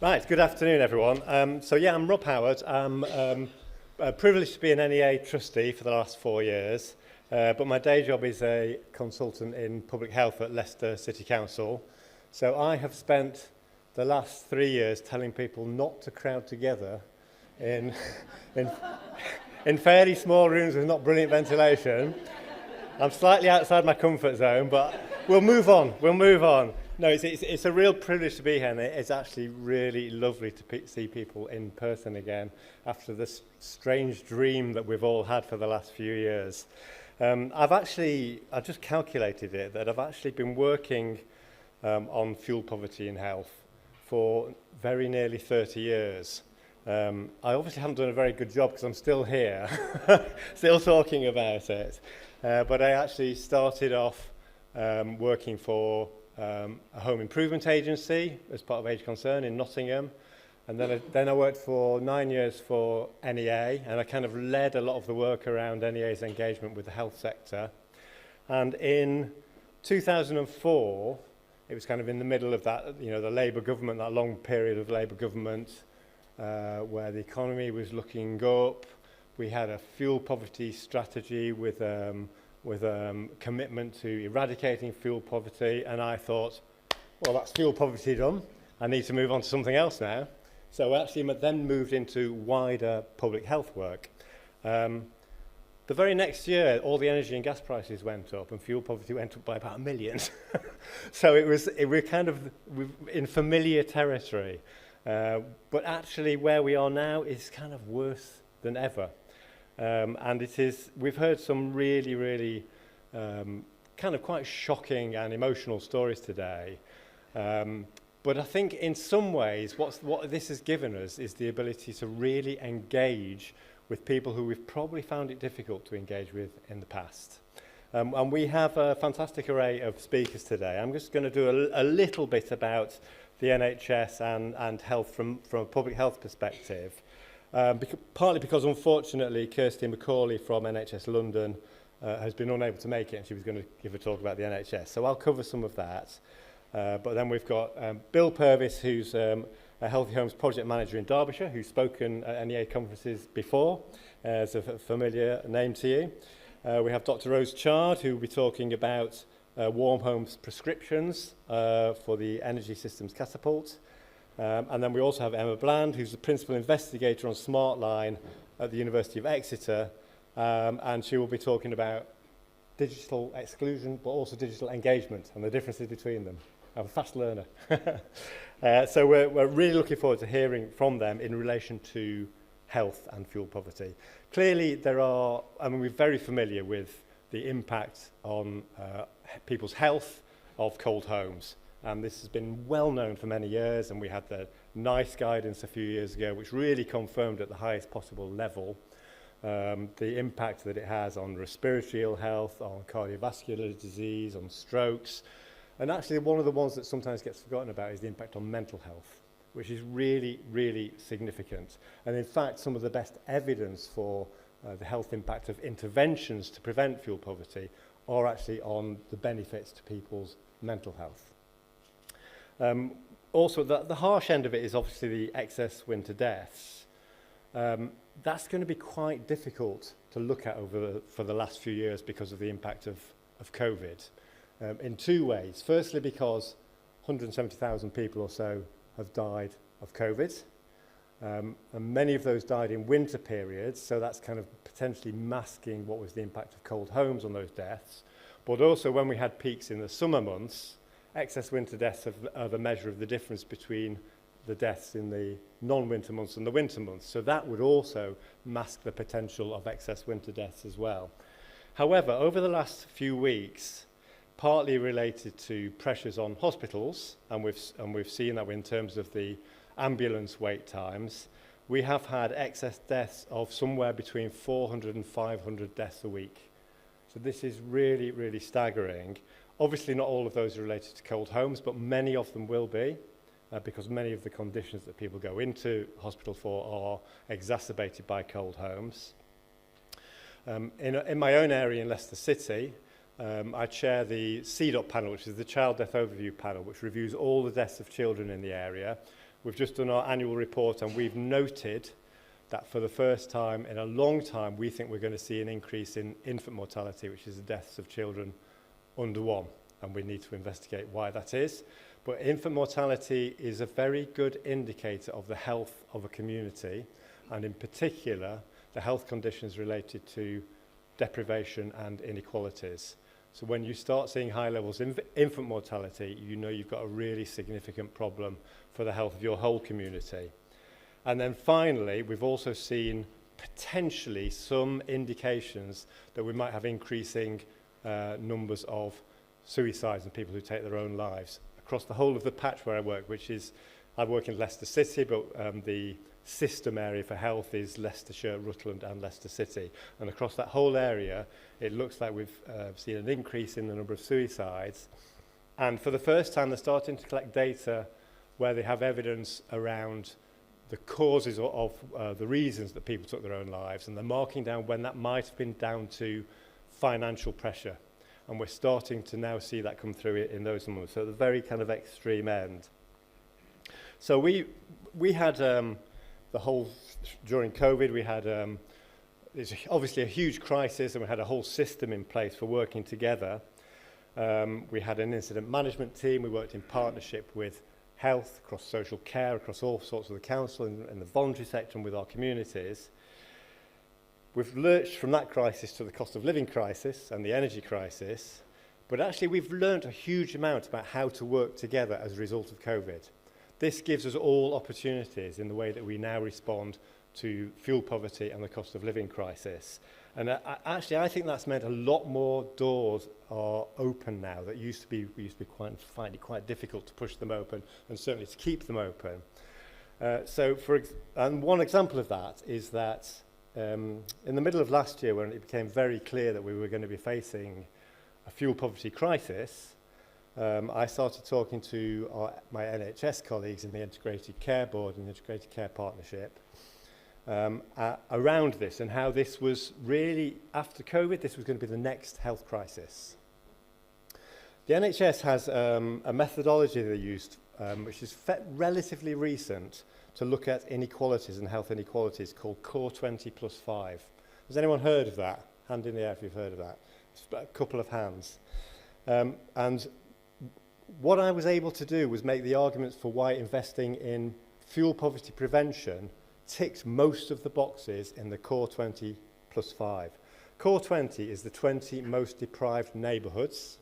Right, good afternoon everyone. I'm Rob Howard. I'm privileged to be an NEA trustee for the last 4 years, but my day job is a consultant in public health at Leicester City Council. So I have spent the last 3 years telling people not to crowd together in, in fairly small rooms with not brilliant ventilation. I'm slightly outside my comfort zone, but we'll move on. No, it's a real privilege to be here, and it's actually really lovely to see people in person again after this strange dream that we've all had for the last few years. I've just calculated it, that I've actually been working on fuel poverty in health for very nearly 30 years. I obviously haven't done a very good job because I'm still here, still talking about it. But I actually started off working for a home improvement agency as part of Age Concern in Nottingham, and then I worked for 9 years for NEA, and I kind of led a lot of the work around NEA's engagement with the health sector. And in 2004, it was kind of in the middle of that, the Labour government, that long period of Labour government, where the economy was looking up. We had a fuel poverty strategy with commitment to eradicating fuel poverty, and I thought, well, that's fuel poverty done. I need to move on to something else now. So I actually then moved into wider public health work. The very next year, all the energy and gas prices went up, and fuel poverty went up by about 1 million. So we're kind of in familiar territory. But actually, where we are now is kind of worse than ever. And we've heard some really kind of quite shocking and emotional stories today. But I think in some ways, what this has given us is the ability to really engage with people who we've probably found it difficult to engage with in the past. And we have a fantastic array of speakers today. I'm just going to do a little bit about the NHS and health from a public health perspective. Partly because, unfortunately, Kirsty and Macaulay from NHS London has been unable to make it, and she was going to give a talk about the NHS. So I'll cover some of that. But then we've got Bill Purvis, who's a Healthy Homes project manager in Derbyshire, who's spoken at NEA conferences before, as a familiar name to you. We have Dr. Rose Chard, who will be talking about warm homes prescriptions for the energy systems Catapult. And then we also have Emma Bland, who's the principal investigator on Smartline at the University of Exeter, and she will be talking about digital exclusion, but also digital engagement and the differences between them. I'm a fast learner. So we're really looking forward to hearing from them in relation to health and fuel poverty. Clearly, we're very familiar with the impact on people's health of cold homes. And this has been well known for many years, and we had the NICE guidance a few years ago, which really confirmed at the highest possible level the impact that it has on respiratory ill health, on cardiovascular disease, on strokes. And actually, one of the ones that sometimes gets forgotten about is the impact on mental health, which is really significant. And in fact, some of the best evidence for the health impact of interventions to prevent fuel poverty are actually on the benefits to people's mental health. Also, the harsh end of it is obviously the excess winter deaths. That's going to be quite difficult to look at for the last few years because of the impact of COVID in two ways. Firstly, because 170,000 people or so have died of COVID, and many of those died in winter periods, so that's kind of potentially masking what was the impact of cold homes on those deaths. But also, when we had peaks in the summer months, excess winter deaths are the measure of the difference between the deaths in the non-winter months and the winter months. So that would also mask the potential of excess winter deaths as well. However, over the last few weeks, partly related to pressures on hospitals, and we've seen that in terms of the ambulance wait times, we have had excess deaths of somewhere between 400 and 500 deaths a week. So this is really staggering. Obviously, not all of those are related to cold homes, but many of them will be, because many of the conditions that people go into hospital for are exacerbated by cold homes. In my own area in Leicester City, I chair the CDOT panel, which is the Child Death Overview panel, which reviews all the deaths of children in the area. we've just done our annual report and we've noted that for the first time in a long time, we think we're going to see an increase in infant mortality, which is the deaths of children under 1. And we need to investigate why that is. But infant mortality is a very good indicator of the health of a community, and in particular, the health conditions related to deprivation and inequalities. So when you start seeing high levels of infant mortality, you know you've got a really significant problem for the health of your whole community. And then finally, we've also seen potentially some indications that we might have increasing numbers of suicides and people who take their own lives across the whole of the patch where I work, which is, I work in Leicester City, but the system area for health is Leicestershire, Rutland and Leicester City. And across that whole area, it looks like we've seen an increase in the number of suicides. And for the first time, they're starting to collect data where they have evidence around the causes of the reasons that people took their own lives, and they're marking down when that might have been down to financial pressure. And we're starting to now see that come through in those numbers. So at the very kind of extreme end. So we had the whole, during COVID, we had, it's obviously a huge crisis, and we had a whole system in place for working together. We had an incident management team. We worked in partnership with health, across social care, across all sorts of the council and the voluntary sector and with our communities. We've lurched from that crisis to the cost of living crisis and the energy crisis, but actually we've learned a huge amount about how to work together as a result of COVID. This gives us all opportunities in the way that we now respond to fuel poverty and the cost of living crisis. And actually, I think that's meant a lot more doors are open now that we used to be find it quite difficult to push them open, and certainly to keep them open. And one example of that is that in the middle of last year, when it became very clear that we were going to be facing a fuel poverty crisis, I started talking to my NHS colleagues in the Integrated Care Board and the Integrated Care Partnership around this, and how this was really, after COVID, this was going to be the next health crisis. The NHS has a methodology they used, which is relatively recent, to look at inequalities and health inequalities, called Core 20 plus 5. Has anyone heard of that? Hand in the air if you've heard of that. It's a couple of hands. And what I was able to do was make the arguments for why investing in fuel poverty prevention ticked most of the boxes in the Core 20 plus 5. Core 20 is the 20 most deprived neighbourhoods.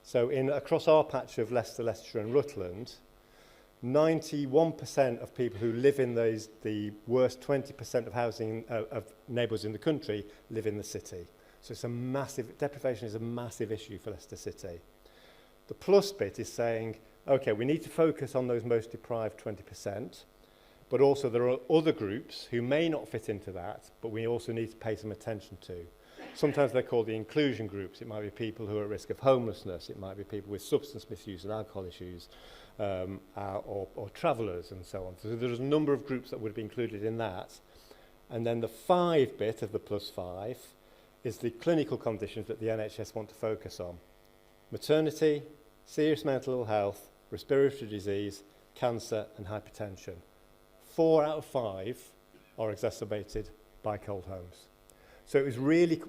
So across our patch of Leicester, Leicestershire and Rutland, 91% of people who live in the worst 20% of housing of neighbourhoods in the country live in the city. So it's a massive, deprivation is a massive issue for Leicester City. The plus bit is saying, okay, we need to focus on those most deprived 20%, but also there are other groups who may not fit into that, but we also need to pay some attention to. Sometimes they're called the inclusion groups. It might be people who are at risk of homelessness. It might be people with substance misuse and alcohol issues, or travellers and so on. So there's a number of groups that would be included in that. And then the 5 bit of the plus 5 is the clinical conditions that the NHS want to focus on. Maternity, serious mental ill health, respiratory disease, cancer and hypertension. 4 out of 5 are exacerbated by cold homes. So it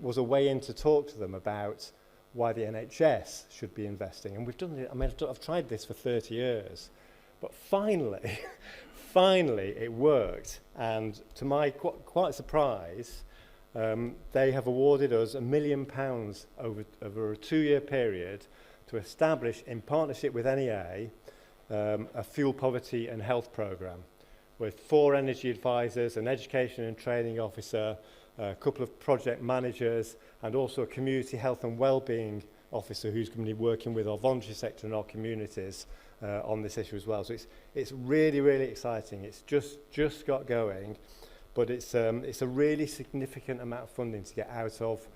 was a way in to talk to them about why the NHS should be investing. And we've done it, I mean, I've tried this for 30 years, but finally, finally it worked. And to my quite surprise, they have awarded us £1 million over a 2-year period to establish, in partnership with NEA, a fuel poverty and health programme with 4 energy advisors, an education and training officer, a couple of project managers, and also a community health and wellbeing officer who's going to be working with our voluntary sector and our communities on this issue as well. So it's really, really exciting. It's just got going, but it's a really significant amount of funding to get out of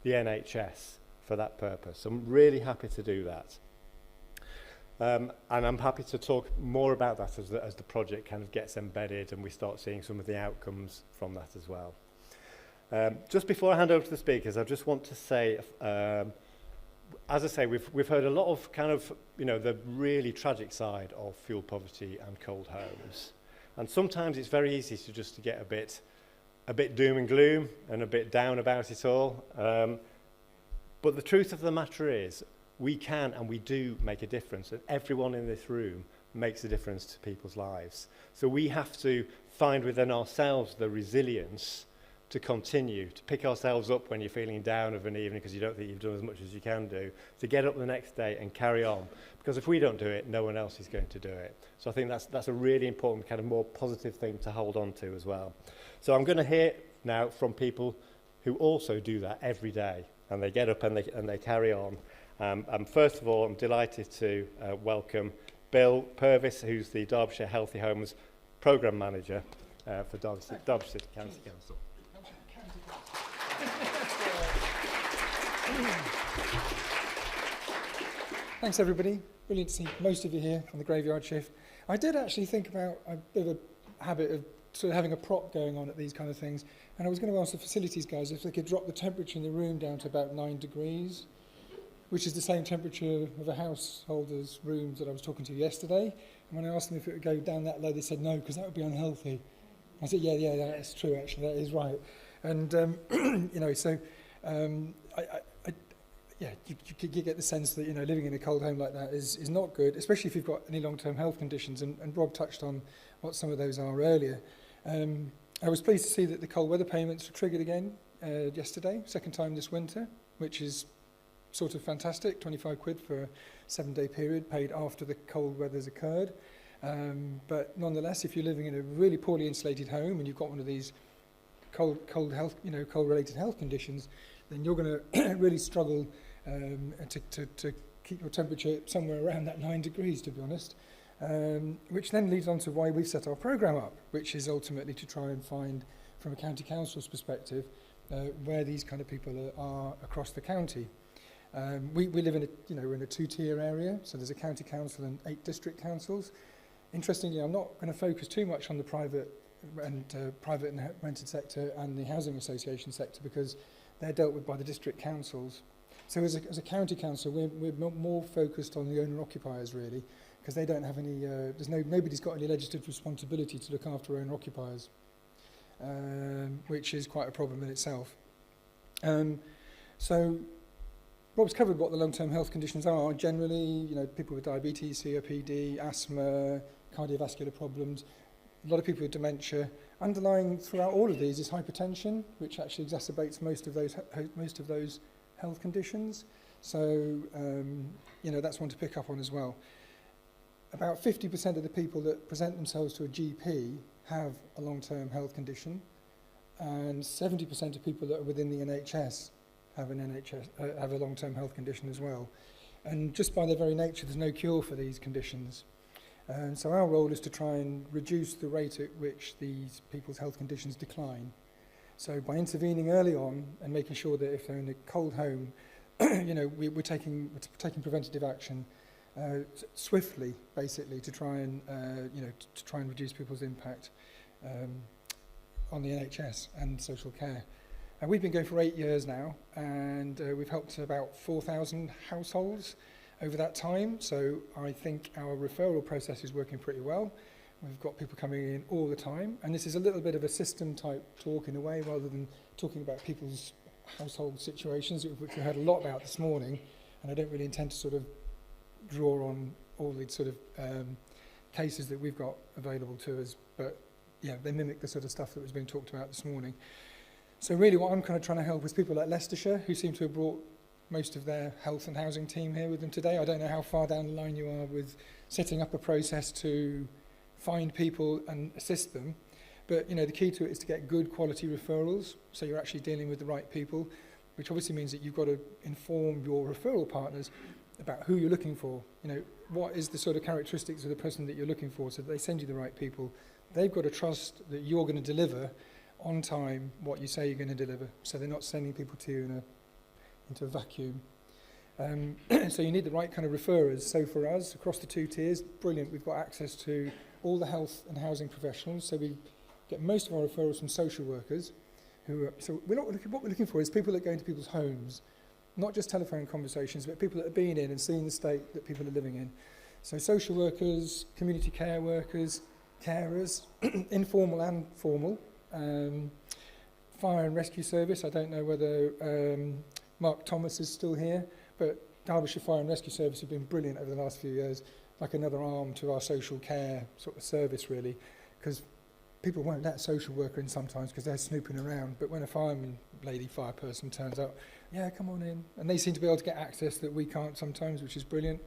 the NHS for that purpose. So I'm really happy to do that. And I'm happy to talk more about that as the project kind of gets embedded and we start seeing some of the outcomes from that as well. Just before I hand over to the speakers, I just want to say, as I say, we've heard a lot of kind of, the really tragic side of fuel poverty and cold homes. And sometimes it's very easy to just to get a bit doom and gloom and a bit down about it all. But the truth of the matter is, we can and we do make a difference, and everyone in this room makes a difference to people's lives. So we have to find within ourselves the resilience to continue, to pick ourselves up when you're feeling down of an evening because you don't think you've done as much as you can do, to get up the next day and carry on. Because if we don't do it, no one else is going to do it. So I think that's a really important kind of more positive thing to hold on to as well. So I'm going to hear now from people who also do that every day, and they get up and they carry on. And first of all, I'm delighted to welcome Bill Purvis, who's the Derbyshire Healthy Homes Programme Manager for Derbyshire City Council. Thanks everybody. Brilliant to see most of you here on the graveyard shift. I did actually think about a bit of a habit of sort of having a prop going on at these kind of things, and I was going to ask the facilities guys if they could drop the temperature in the room down to about 9 degrees, which is the same temperature of a householder's rooms that I was talking to yesterday. And when I asked them if it would go down that low, they said no, because that would be unhealthy. I said, yeah, that's true, actually, that is right. And, you know, so you get the sense that, you know, living in a cold home like that is not good, especially if you've got any long-term health conditions, and Rob touched on what some of those are earlier. I was pleased to see that the cold weather payments were triggered again yesterday, second time this winter, which is sort of fantastic, 25 quid for a 7-day period paid after the cold weather's occurred. But nonetheless, if you're living in a really poorly insulated home and you've got one of these cold related health conditions, then you're going to really struggle to keep your temperature somewhere around that 9 degrees, to be honest. Which then leads on to why we've set our programme up, which is ultimately to try and find, from a county council's perspective, where these kind of people are across the county. We live in we're in a 2-tier area, so there's a county council and 8 district councils. Interestingly, I'm not going to focus too much on the private and rented sector and the housing association sector, because they're dealt with by the district councils. So as a county council, we're more focused on the owner-occupiers, really, because they don't have any, nobody's got any legislative responsibility to look after owner-occupiers, which is quite a problem in itself. So Rob's covered what the long-term health conditions are. Generally, you know, people with diabetes, COPD, asthma, cardiovascular problems, a lot of people with dementia. Underlying throughout all of these is hypertension, which actually exacerbates most of those health conditions. So, you know, that's one to pick up on as well. About 50% of the people that present themselves to a GP have a long-term health condition, and 70% of people that are within the NHS have a long-term health condition as well. And just by their very nature, there's no cure for these conditions. And so our role is to try and reduce the rate at which these people's health conditions decline. So by intervening early on and making sure that if they're in a cold home, you know, we're taking preventative action swiftly, basically, to try and reduce people's impact on the NHS and social care. And we've been going for 8 years now, and we've helped about 4,000 households over that time. So I think our referral process is working pretty well. We've got people coming in all the time, and this is a little bit of a system type talk in a way, rather than talking about people's household situations, which we heard a lot about this morning. And I don't really intend to sort of draw on all the sort of cases that we've got available to us, but yeah, they mimic the sort of stuff that was being talked about this morning. So really what I'm kind of trying to help is people like Leicestershire, who seem to have brought most of their health and housing team here with them today. I don't know how far down the line you are with setting up a process to find people and assist them, but you know, the key to it is to get good quality referrals, so you're actually dealing with the right people, which obviously means that you've got to inform your referral partners about who you're looking for. You know, what is the sort of characteristics of the person that you're looking for, so that they send you the right people. They've got to trust that you're going to deliver on time what you say you're going to deliver, so they're not sending people to you into a vacuum. So you need the right kind of referrers. So for us, across the 2 tiers, brilliant, we've got access to all the health and housing professionals, so we get most of our referrals from social workers, so what we're looking for is people that go into people's homes, not just telephone conversations, but people that have been in and seen the state that people are living in. So social workers, community care workers, carers, informal and formal, fire and rescue service. I don't know whether Mark Thomas is still here, but Derbyshire Fire and Rescue Service have been brilliant over the last few years, like another arm to our social care sort of service, really, because people won't let a social worker in sometimes because they're snooping around, but when a fireman, fire person turns up, yeah, come on in, and they seem to be able to get access that we can't sometimes, which is brilliant.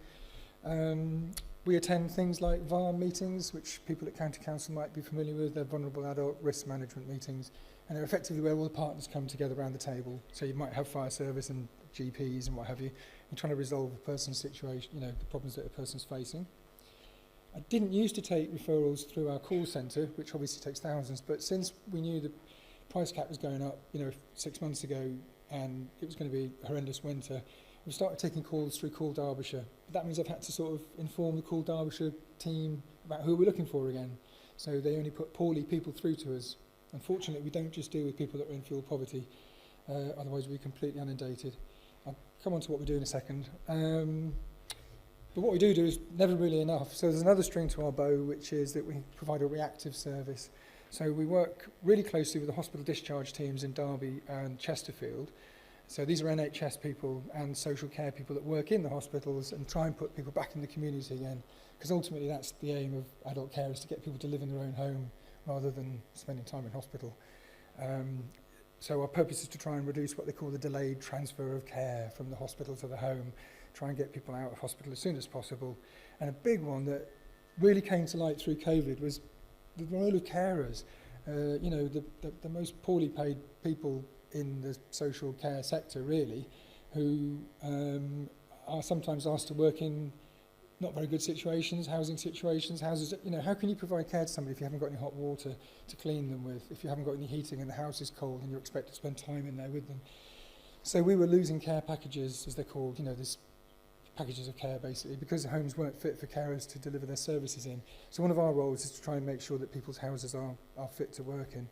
We attend things like VAR meetings, which people at County Council might be familiar with. They're vulnerable adult risk management meetings, and they're effectively where all the partners come together around the table. So you might have fire service and GPs and what have you. You're trying to resolve a person's situation, the problems that a person's facing. I didn't used to take referrals through our call centre, which obviously takes thousands, but since we knew the price cap was going up, 6 months ago, and it was going to be a horrendous winter, we started taking calls through Call Derbyshire. But that means I've had to sort of inform the Call Derbyshire team about who we're looking for again. So they only put poorly people through to us. Unfortunately, we don't just deal with people that are in fuel poverty, otherwise we're completely inundated. I'll come on to what we do in a second. But what we do is never really enough. So there's another string to our bow, which is that we provide a reactive service. So we work really closely with the hospital discharge teams in Derby and Chesterfield. So these are NHS people and social care people that work in the hospitals and try and put people back in the community again. Because ultimately that's the aim of adult care, is to get people to live in their own home rather than spending time in hospital. So our purpose is to try and reduce what they call the delayed transfer of care from the hospital to the home, try and get people out of hospital as soon as possible. And a big one that really came to light through COVID was the role of carers. The most poorly paid people in the social care sector, really, who are sometimes asked to work in not very good situations, housing situations, houses, how can you provide care to somebody if you haven't got any hot water to clean them with, if you haven't got any heating and the house is cold and you're expected to spend time in there with them. So we were losing care packages, as they're called, this packages of care basically, because the homes weren't fit for carers to deliver their services in. So one of our roles is to try and make sure that people's houses are fit to work in.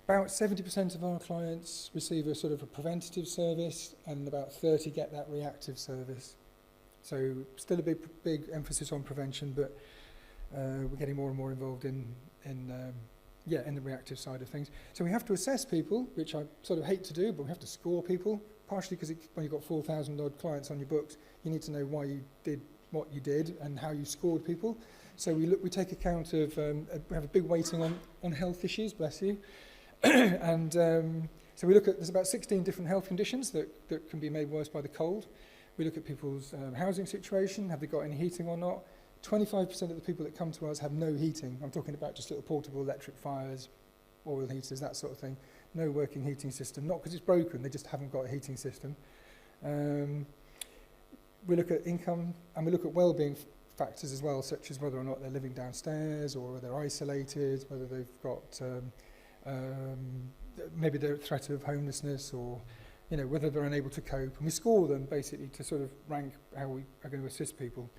About 70% of our clients receive a sort of a preventative service, and about 30 get that reactive service. So still a big emphasis on prevention, but we're getting more and more involved in the reactive side of things. So we have to assess people, which I sort of hate to do, but we have to score people, partially because when you've got 4,000 odd clients on your books, you need to know why you did what you did and how you scored people. So we take account of, we have a big weighting on health issues, bless you. And so we look at, there's about 16 different health conditions that can be made worse by the cold. We look at people's housing situation, have they got any heating or not. 25% of the people that come to us have no heating. I'm talking about just little portable electric fires, oil heaters, that sort of thing. No working heating system, not because it's broken, they just haven't got a heating system. We look at income, and we look at wellbeing factors as well, such as whether or not they're living downstairs, or whether they're isolated, whether they've got maybe they're at threat of homelessness, or whether they're unable to cope. And we score them basically to sort of rank how we are going to assist people.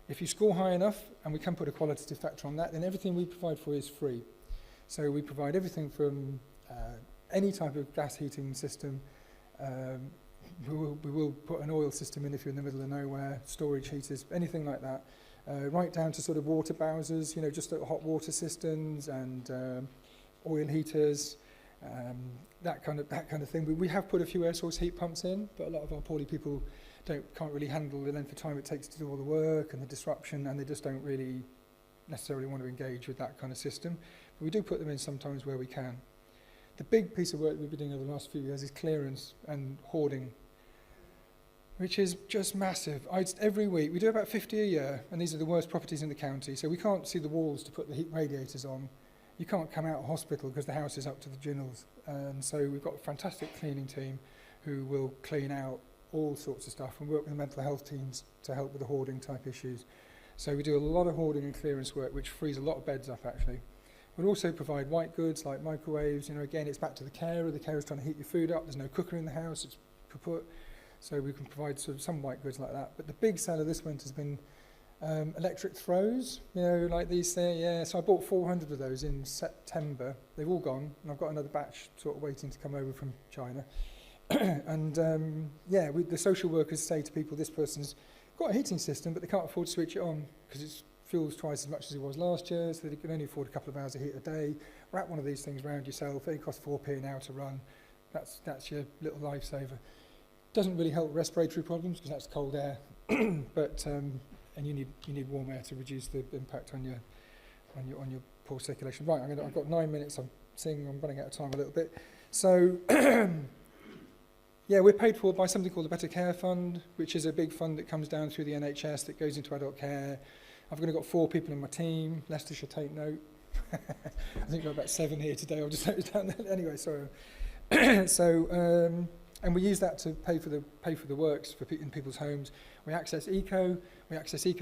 If you score high enough, and we can put a qualitative factor on that, then everything we provide for you is free. So we provide everything from any type of gas heating system. We will put an oil system in if you're in the middle of nowhere, storage heaters, anything like that. Right down to sort of water bowsers, just hot water systems and oil heaters, that kind of thing. We have put a few air source heat pumps in, but a lot of our poorly people can't really handle the length of time it takes to do all the work and the disruption, and they just don't really necessarily want to engage with that kind of system. But we do put them in sometimes where we can. The big piece of work we've been doing over the last few years is clearance and hoarding, which is just massive. Every week, we do about 50 a year, and these are the worst properties in the county, so we can't see the walls to put the heat radiators on. You can't come out of hospital because the house is up to the ginnels. And so we've got a fantastic cleaning team who will clean out all sorts of stuff and work with the mental health teams to help with the hoarding type issues. So we do a lot of hoarding and clearance work, which frees a lot of beds up actually. We'll also provide white goods like microwaves. Again, it's back to the carer. The carer's trying to heat your food up. There's no cooker in the house. It's kaput. So we can provide sort of some white goods like that. But the big seller this winter has been electric throws, like these there. Yeah, so I bought 400 of those in September. They've all gone, and I've got another batch sort of waiting to come over from China. And the social workers say to people, this person's got a heating system, but they can't afford to switch it on because it's fuel's twice as much as it was last year, so they can only afford a couple of hours of heat a day. Wrap one of these things around yourself. It costs 4p an hour to run. That's your little lifesaver. Doesn't really help respiratory problems because that's cold air, but and you need warm air to reduce the impact on your poor circulation. Right, I've got 9 minutes. I'm seeing I'm running out of time a little bit. So yeah, we're paid for by something called the Better Care Fund, which is a big fund that comes down through the NHS that goes into adult care. I've only got 4 people in my team. Leicester should take note. I think we've got about 7 here today. I'll just note it down there. Anyway, sorry. So and we use that to pay for the works in people's homes. We access Eco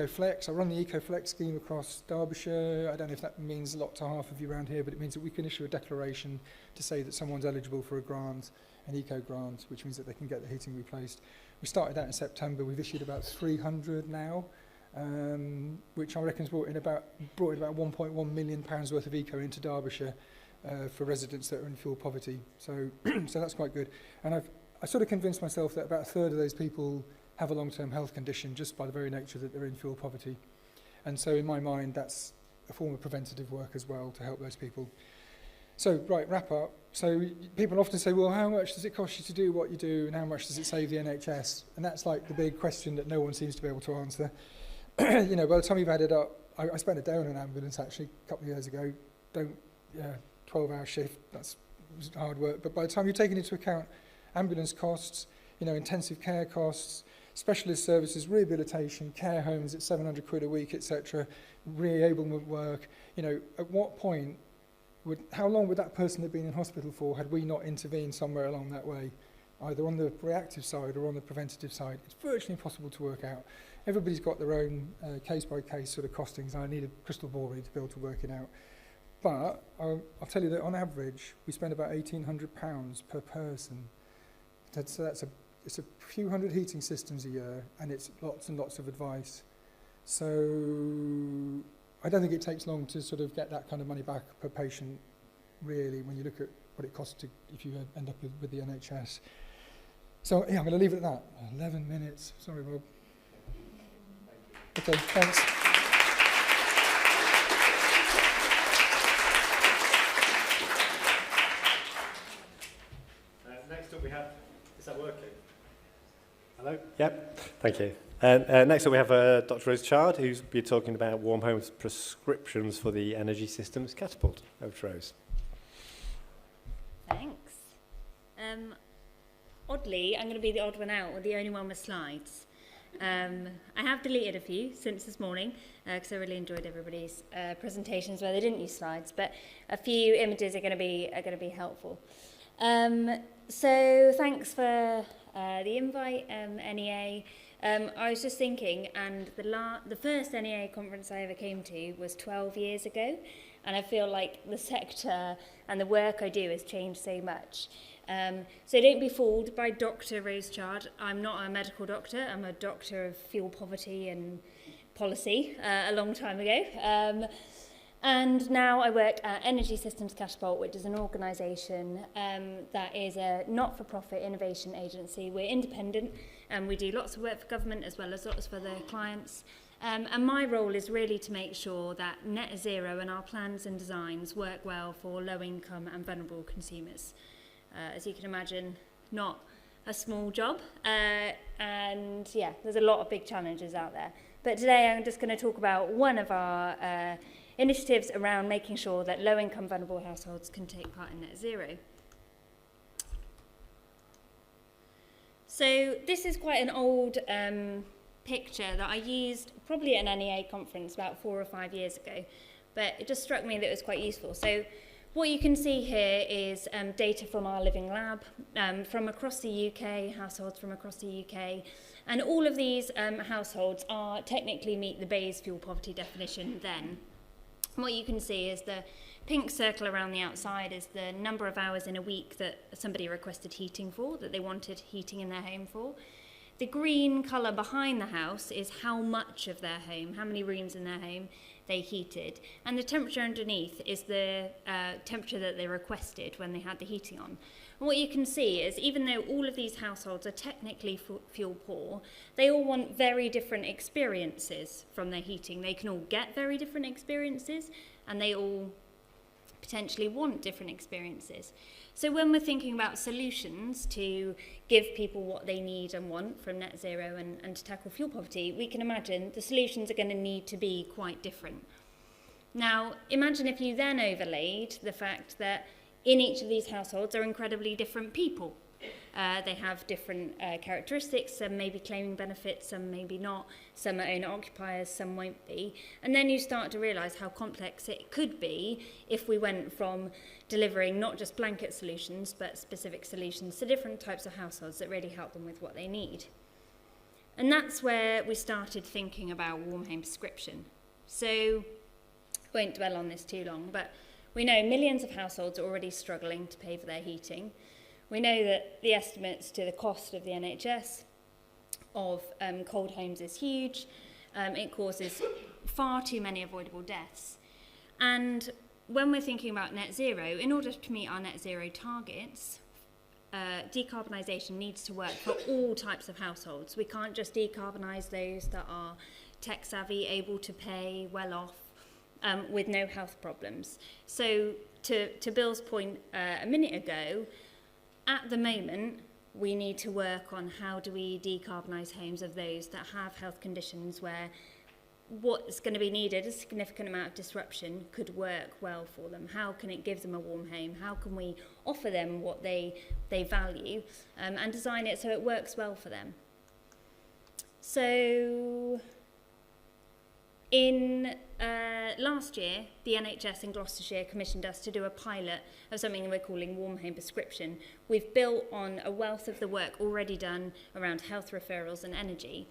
Flex. I run the Eco Flex scheme across Derbyshire. I don't know if that means a lot to half of you around here, but it means that we can issue a declaration to say that someone's eligible for a grant, an Eco grant, which means that they can get the heating replaced. We started that in September. We've issued about 300 now, which I reckon has brought in about 1.1 million pounds worth of Eco into Derbyshire for residents that are in fuel poverty. So so that's quite good. And I sort of convinced myself that about a third of those people have a long-term health condition just by the very nature that they're in fuel poverty. And so in my mind, that's a form of preventative work as well to help those people. So, right, wrap up. So people often say, well, how much does it cost you to do what you do and how much does it save the NHS? And that's like the big question that no one seems to be able to answer. You know, by the time you've added up, I spent a day on an ambulance actually a couple of years ago. 12-hour shift, that's hard work. But by the time you've taken into account ambulance costs, you know, intensive care costs, specialist services, rehabilitation, care homes at 700 quid a week, etc., re-ablement work, you know, at what point how long would that person have been in hospital for had we not intervened somewhere along that way, either on the reactive side or on the preventative side? It's virtually impossible to work out. Everybody's got their own case-by-case sort of costings, and I need a crystal ball really to be able to work it out. But I'll tell you that on average, we spend about £1,800 per person. So it's a few hundred heating systems a year, and it's lots and lots of advice. So I don't think it takes long to sort of get that kind of money back per patient, really, when you look at what it costs if you end up with the NHS. So yeah, I'm going to leave it at that. 11 minutes. Sorry, Rob. Okay, thanks. Next up we have, is that working? Hello? Yep, thank you. Next up we have Dr. Chard, who's be talking about warm homes prescriptions for the energy systems Catapult. Over to Rose. Thanks. Oddly, I'm going to be the odd one out, or the only one with slides. I have deleted a few since this morning, because I really enjoyed everybody's presentations where they didn't use slides, but a few images are going to be helpful. So thanks for the invite, NEA. I was just thinking, and the first NEA conference I ever came to was 12 years ago, and I feel like the sector and the work I do has changed so much. So don't be fooled by Dr. Rose Chard. I'm not a medical doctor. I'm a doctor of fuel poverty and policy a long time ago. And now I work at Energy Systems Catapult, which is an organisation that is a not-for-profit innovation agency. We're independent and we do lots of work for government as well as lots for the clients. And my role is really to make sure that net zero and our plans and designs work well for low-income and vulnerable consumers. As you can imagine, not a small job. And yeah, there's a lot of big challenges out there. But today I'm just going to talk about one of our initiatives around making sure that low-income vulnerable households can take part in net zero. So this is quite an old picture that I used probably at an NEA conference about 4 or 5 years ago, but it just struck me that it was quite useful. So what you can see here is data from our living lab from across the UK, households from across the UK, and all of these households technically meet the Bayes fuel poverty definition then. What you can see is the pink circle around the outside is the number of hours in a week that somebody requested heating for, that they wanted heating in their home for. The green colour behind the house is how much of their home, how many rooms in their home they heated. And the temperature underneath is the temperature that they requested when they had the heating on. And what you can see is even though all of these households are technically fuel poor, they all want very different experiences from their heating. They can all get very different experiences, and they all potentially want different experiences. So when we're thinking about solutions to give people what they need and want from net zero and to tackle fuel poverty, we can imagine the solutions are going to need to be quite different. Now, imagine if you then overlaid the fact that in each of these households are incredibly different people. They have different characteristics, some may be claiming benefits, some maybe not, some are owner-occupiers, some won't be. And then you start to realise how complex it could be if we went from delivering not just blanket solutions, but specific solutions to different types of households that really help them with what they need. And that's where we started thinking about warm home prescription. So, I won't dwell on this too long, but we know millions of households are already struggling to pay for their heating. We know that the estimates to the cost of the NHS of cold homes is huge. It causes far too many avoidable deaths. And when we're thinking about net zero, in order to meet our net zero targets, decarbonisation needs to work for all types of households. We can't just decarbonise those that are tech savvy, able to pay, well off, with no health problems. So to Bill's point a minute ago, at the moment, we need to work on how do we decarbonise homes of those that have health conditions where what's going to be needed, a significant amount of disruption, could work well for them. How can it give them a warm home? How can we offer them what they value and design it so it works well for them? So in last year, the NHS in Gloucestershire commissioned us to do a pilot of something we're calling warm home prescription. We've built on a wealth of the work already done around health referrals and energy.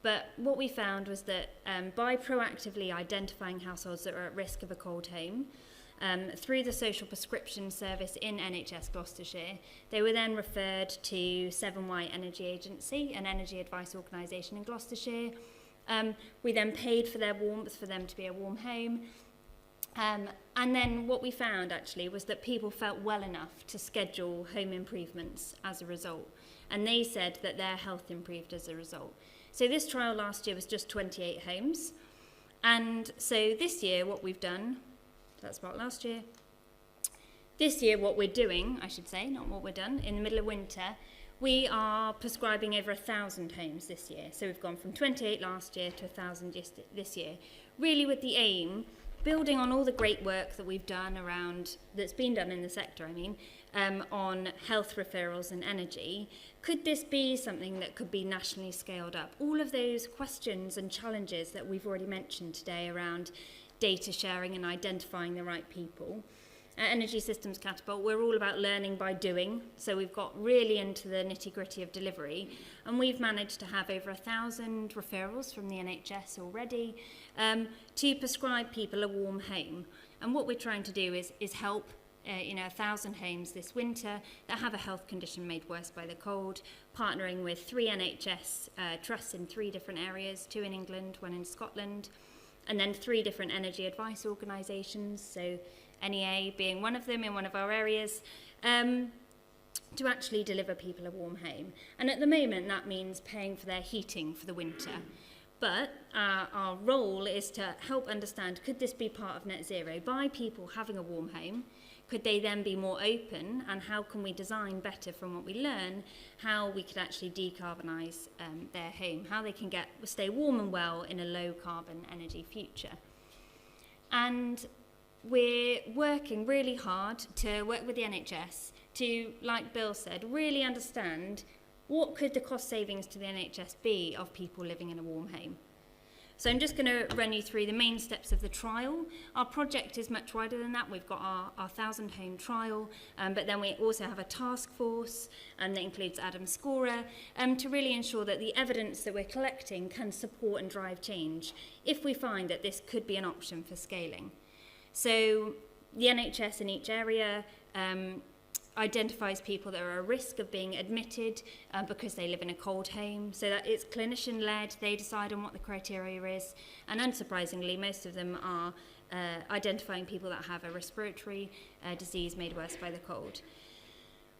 But what we found was that by proactively identifying households that are at risk of a cold home, through the social prescription service in NHS Gloucestershire, they were then referred to 7Y Energy Agency, an energy advice organisation in Gloucestershire. We then paid for their warmth for them to be a warm home. And then what we found actually was that people felt well enough to schedule home improvements as a result. And they said that their health improved as a result. So this trial last year was just 28 homes. And so this year what we've done, that's about last year. This year what we're doing, I should say, not what we're done, in the middle of winter, we are prescribing over 1,000 homes this year. So we've gone from 28 last year to 1,000 this year. Really with the aim, building on all the great work that we've done around, that's been done in the sector, on health referrals and energy, could this be something that could be nationally scaled up? All of those questions and challenges that we've already mentioned today around data sharing and identifying the right people. At Energy Systems Catapult, we're all about learning by doing, so we've got really into the nitty-gritty of delivery, and we've managed to have over 1,000 referrals from the NHS already to prescribe people a warm home. And what we're trying to do is help 1,000 homes this winter that have a health condition made worse by the cold, partnering with 3 NHS trusts in 3 different areas, 2 in England, 1 in Scotland, and then 3 different energy advice organisations, so NEA being one of them in one of our areas, to actually deliver people a warm home. And at the moment that means paying for their heating for the winter. But our role is to help understand, could this be part of net zero? By people having a warm home, could they then be more open, and how can we design better from what we learn, how we could actually decarbonise their home, how they can stay warm and well in a low carbon energy future. And we're working really hard to work with the NHS to, like Bill said, really understand what could the cost savings to the NHS be of people living in a warm home. So I'm just going to run you through the main steps of the trial. Our project is much wider than that. We've got our 1,000 home trial, but then we also have a task force that includes Adam Scorer to really ensure that the evidence that we're collecting can support and drive change if we find that this could be an option for scaling. So the NHS in each area identifies people that are at risk of being admitted because they live in a cold home. So that it's clinician-led, they decide on what the criteria is, and unsurprisingly, most of them are identifying people that have a respiratory disease made worse by the cold.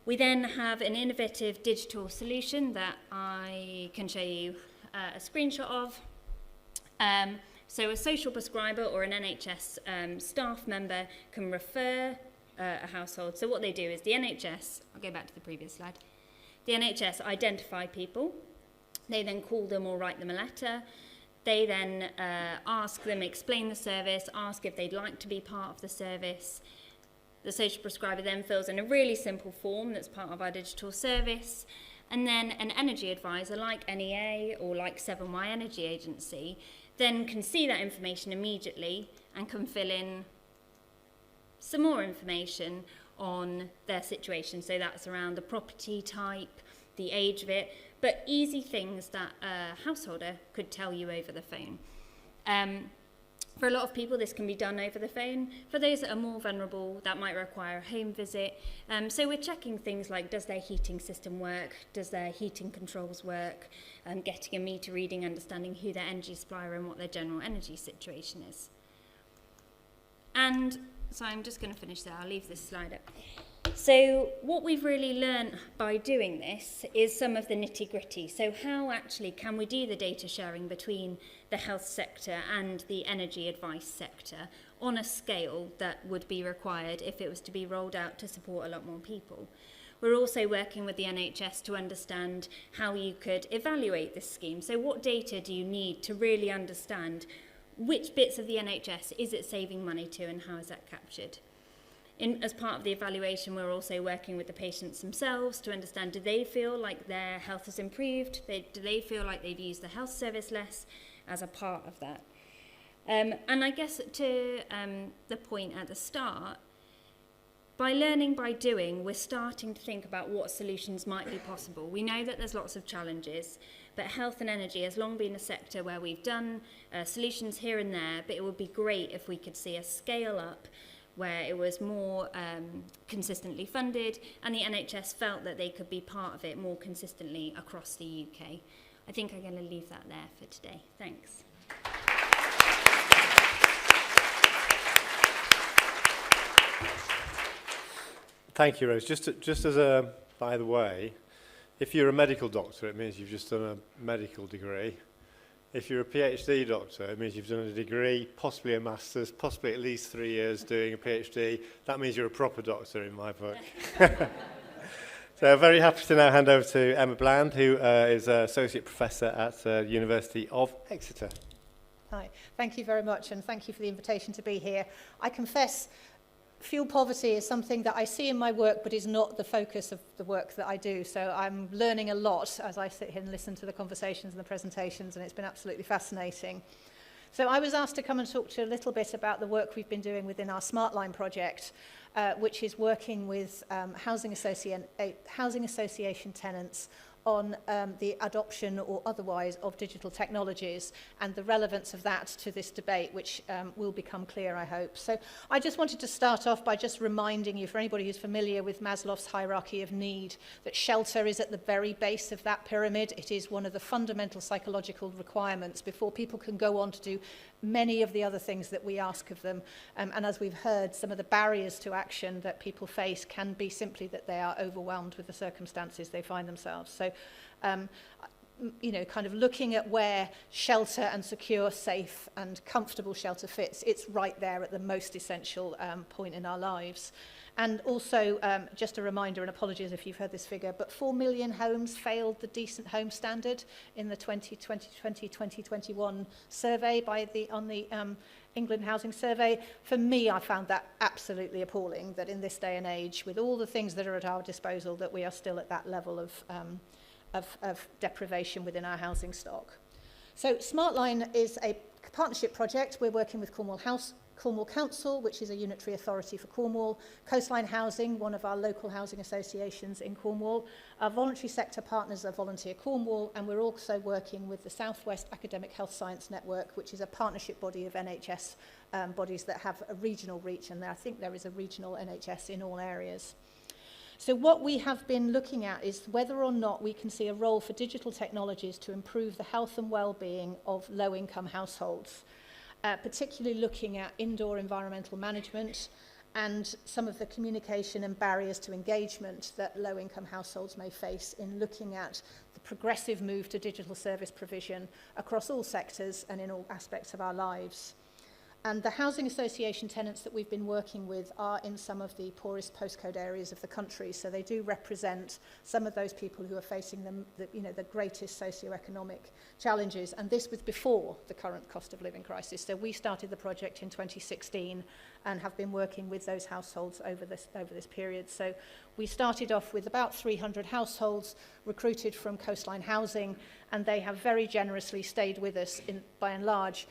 We then have an innovative digital solution that I can show you a screenshot of. So a social prescriber or an NHS staff member can refer a household. So what they do is the NHS, I'll go back to the previous slide, the NHS identify people, they then call them or write them a letter, they then ask them, explain the service, ask if they'd like to be part of the service. The social prescriber then fills in a really simple form that's part of our digital service, and then an energy advisor like NEA or like 7Y Energy Agency then can see that information immediately and can fill in some more information on their situation. So that's around the property type, the age of it, but easy things that a householder could tell you over the phone. For a lot of people, this can be done over the phone. For those that are more vulnerable, that might require a home visit. So we're checking things like, does their heating system work? Does their heating controls work? Getting a meter reading, understanding who their energy supplier and what their general energy situation is. And so I'm just going to finish there. I'll leave this slide up. So what we've really learned by doing this is some of the nitty-gritty. So how actually can we do the data sharing between the health sector and the energy advice sector on a scale that would be required if it was to be rolled out to support a lot more people? We're also working with the NHS to understand how you could evaluate this scheme. So what data do you need to really understand which bits of the NHS is it saving money to and how is that captured? As part of the evaluation, we're also working with the patients themselves to understand, do they feel like their health has improved? Do they feel like they've used the health service less as a part of that? And I guess to the point at the start, by learning by doing, we're starting to think about what solutions might be possible. We know that there's lots of challenges, but health and energy has long been a sector where we've done solutions here and there, but it would be great if we could see a scale up where it was more consistently funded and the NHS felt that they could be part of it more consistently across the UK. I think I'm going to leave that there for today. Thanks. Thank you, Rose. Just as a, by the way, if you're a medical doctor, it means you've just done a medical degree. If you're a PhD doctor, it means you've done a degree, possibly a master's, possibly at least 3 years doing a PhD. That means you're a proper doctor in my book. So I'm very happy to now hand over to Emma Bland, who is Associate Professor at the University of Exeter. Hi, thank you very much, and thank you for the invitation to be here. I confess, fuel poverty is something that I see in my work, but is not the focus of the work that I do. So I'm learning a lot as I sit here and listen to the conversations and the presentations, and it's been absolutely fascinating. So I was asked to come and talk to you a little bit about the work we've been doing within our Smartline project, which is working with housing association tenants on the adoption or otherwise of digital technologies and the relevance of that to this debate, which will become clear, I hope. So I just wanted to start off by just reminding you, for anybody who's familiar with Maslow's hierarchy of need, that shelter is at the very base of that pyramid. It is one of the fundamental psychological requirements before people can go on to do many of the other things that we ask of them. And as we've heard, some of the barriers to action that people face can be simply that they are overwhelmed with the circumstances they find themselves. So, you know, kind of looking at where shelter and secure, safe and comfortable shelter fits, it's right there at the most essential point in our lives. And also, just a reminder, and apologies if you've heard this figure, but 4 million homes failed the decent home standard in the 2020-2021 survey on the England Housing Survey. For me, I found that absolutely appalling, that in this day and age, with all the things that are at our disposal, that we are still at that level of deprivation within our housing stock. So Smartline is a partnership project. We're working with Cornwall Council, which is a unitary authority for Cornwall, Coastline Housing, one of our local housing associations in Cornwall. Our voluntary sector partners are Volunteer Cornwall, and we're also working with the South West Academic Health Science Network, which is a partnership body of NHS bodies that have a regional reach, and I think there is a regional NHS in all areas. So what we have been looking at is whether or not we can see a role for digital technologies to improve the health and well-being of low-income households, particularly looking at indoor environmental management and some of the communication and barriers to engagement that low-income households may face in looking at the progressive move to digital service provision across all sectors and in all aspects of our lives. And the housing association tenants that we've been working with are in some of the poorest postcode areas of the country, so they do represent some of those people who are facing the greatest socioeconomic challenges, and this was before the current cost of living crisis. So we started the project in 2016 and have been working with those households over this period. So we started off with about 300 households recruited from Coastline Housing, and they have very generously stayed with us by and large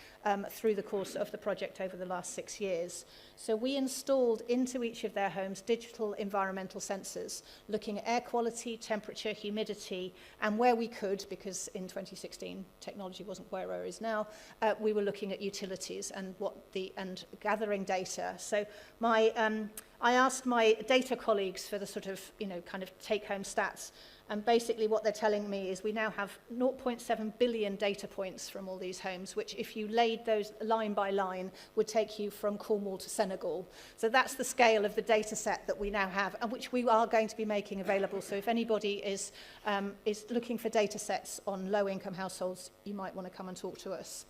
through the course of the project over the last 6 years. So we installed into each of their homes digital environmental sensors, looking at air quality, temperature, humidity, and where we could, because in 2016 technology wasn't where it is now, we were looking at utilities and gathering data. So I asked my data colleagues for the sort of, kind of take-home stats. And basically what they're telling me is we now have 0.7 billion data points from all these homes, which if you laid those line by line would take you from Cornwall to Senegal. So that's the scale of the data set that we now have, and which we are going to be making available. So if anybody is looking for data sets on low-income households, you might want to come and talk to us.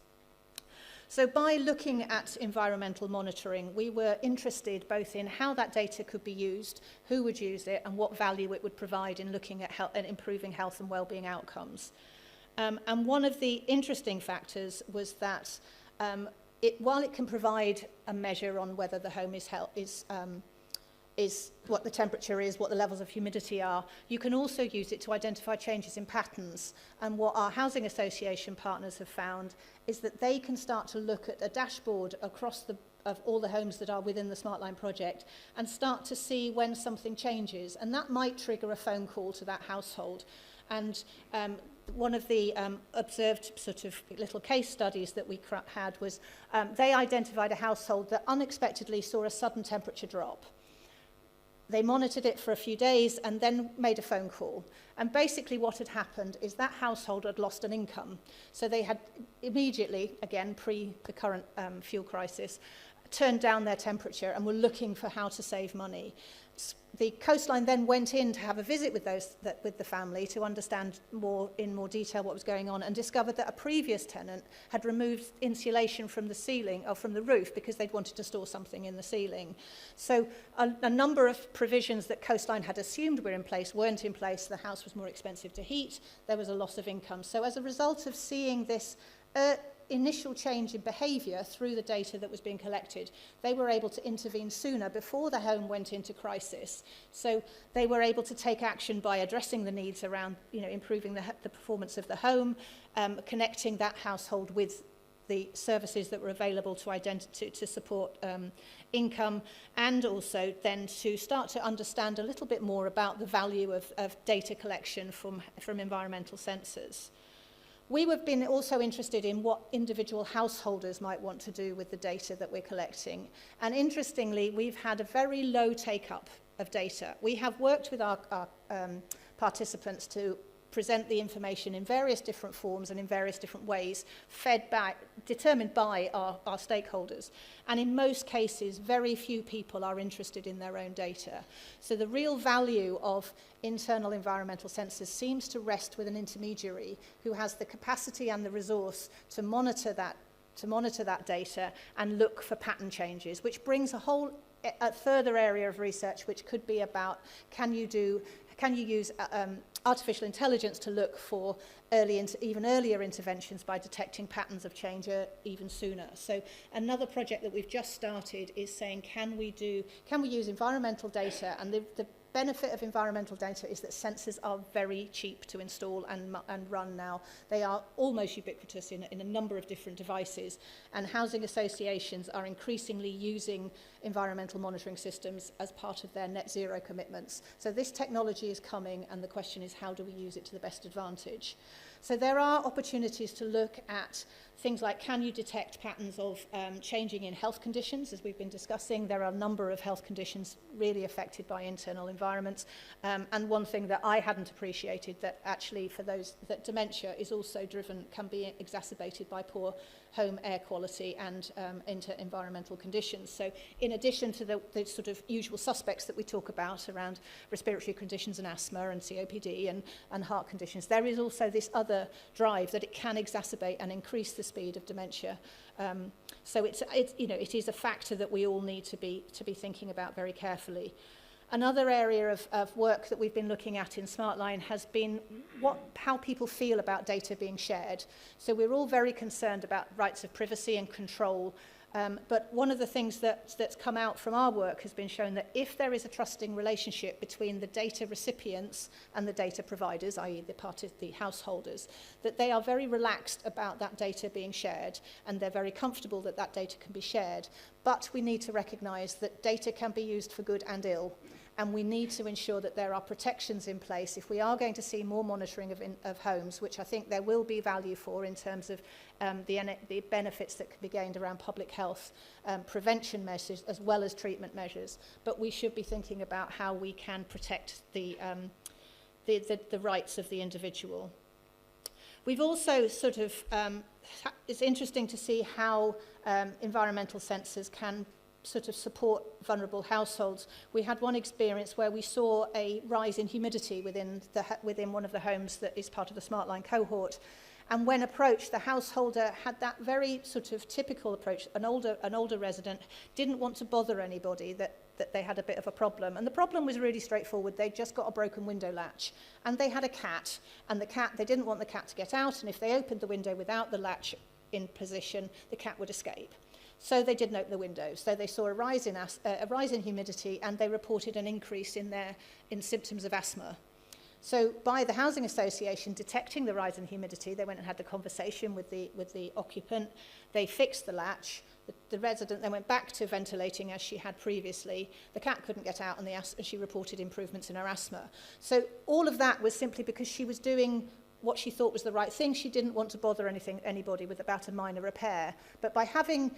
So by looking at environmental monitoring, we were interested both in how that data could be used, who would use it, and what value it would provide in looking at and improving health and well-being outcomes. And one of the interesting factors was that while it can provide a measure on whether the home is what the temperature is, what the levels of humidity are, you can also use it to identify changes in patterns. And what our housing association partners have found is that they can start to look at a dashboard across of all the homes that are within the Smartline project and start to see when something changes. And that might trigger a phone call to that household. And one of the observed sort of little case studies that we had was they identified a household that unexpectedly saw a sudden temperature drop. They monitored it for a few days and then made a phone call. And basically what had happened is that household had lost an income. So they had immediately, again, pre the current fuel crisis, turned down their temperature and were looking for how to save money. The Coastline then went in to have a visit with the family to understand in more detail what was going on, and discovered that a previous tenant had removed insulation from the ceiling or from the roof because they'd wanted to store something in the ceiling. So a number of provisions that Coastline had assumed were in place weren't in place. The house was more expensive to heat. There was a loss of income. So as a result of seeing this initial change in behaviour through the data that was being collected, they were able to intervene sooner before the home went into crisis. So they were able to take action by addressing the needs around, improving the performance of the home, connecting that household with the services that were available to support income, and also then to start to understand a little bit more about the value of data collection from environmental sensors. We have been also interested in what individual householders might want to do with the data that we're collecting. And interestingly, we've had a very low take-up of data. We have worked with our participants to present the information in various different forms and in various different ways, determined by our stakeholders. And in most cases, very few people are interested in their own data. So the real value of internal environmental sensors seems to rest with an intermediary who has the capacity and the resource to monitor that data and look for pattern changes, which brings a further area of research, which could be about can you use artificial intelligence to look for even earlier interventions by detecting patterns of change even sooner. So another project that we've just started is saying, can we use environmental data? And the benefit of environmental data is that sensors are very cheap to install and run now. They are almost ubiquitous in a number of different devices, and housing associations are increasingly using environmental monitoring systems as part of their net zero commitments. So this technology is coming, and the question is, how do we use it to the best advantage? So there are opportunities to look at things like, can you detect patterns of changing in health conditions? As we've been discussing, there are a number of health conditions really affected by internal environments. And one thing that I hadn't appreciated, that actually for those that dementia is also driven, can be exacerbated by poor home air quality and environmental conditions. So in addition to the sort of usual suspects that we talk about around respiratory conditions and asthma and COPD and heart conditions, there is also this other drive that it can exacerbate and increase the speed of dementia. So it is a factor that we all need to be thinking about very carefully. Another area of work that we've been looking at in Smartline has been how people feel about data being shared. So we're all very concerned about rights of privacy and control. But one of the things that's come out from our work has been shown that if there is a trusting relationship between the data recipients and the data providers, i.e. the householders, that they are very relaxed about that data being shared, and they're very comfortable that that data can be shared. But we need to recognise that data can be used for good and ill, and we need to ensure that there are protections in place if we are going to see more monitoring of homes, which I think there will be value for in terms of the benefits that can be gained around public health, prevention measures as well as treatment measures. But we should be thinking about how we can protect the rights of the individual. We've also it's interesting to see how environmental sensors can sort of support vulnerable households. We had one experience where we saw a rise in humidity within one of the homes that is part of the Smartline cohort. And when approached, the householder had that very sort of typical approach. An older resident didn't want to bother anybody that they had a bit of a problem. And the problem was really straightforward. They just got a broken window latch. And they had a cat. And they didn't want the cat to get out. And if they opened the window without the latch in position, the cat would escape. So they didn't open the window. So they saw a rise in humidity, and they reported an increase in symptoms of asthma. So by the Housing Association detecting the rise in humidity, they went and had the conversation with the occupant. They fixed the latch. The resident then went back to ventilating as she had previously. The cat couldn't get out, and she reported improvements in her asthma. So all of that was simply because she was doing what she thought was the right thing. She didn't want to bother anybody with about a minor repair. But by having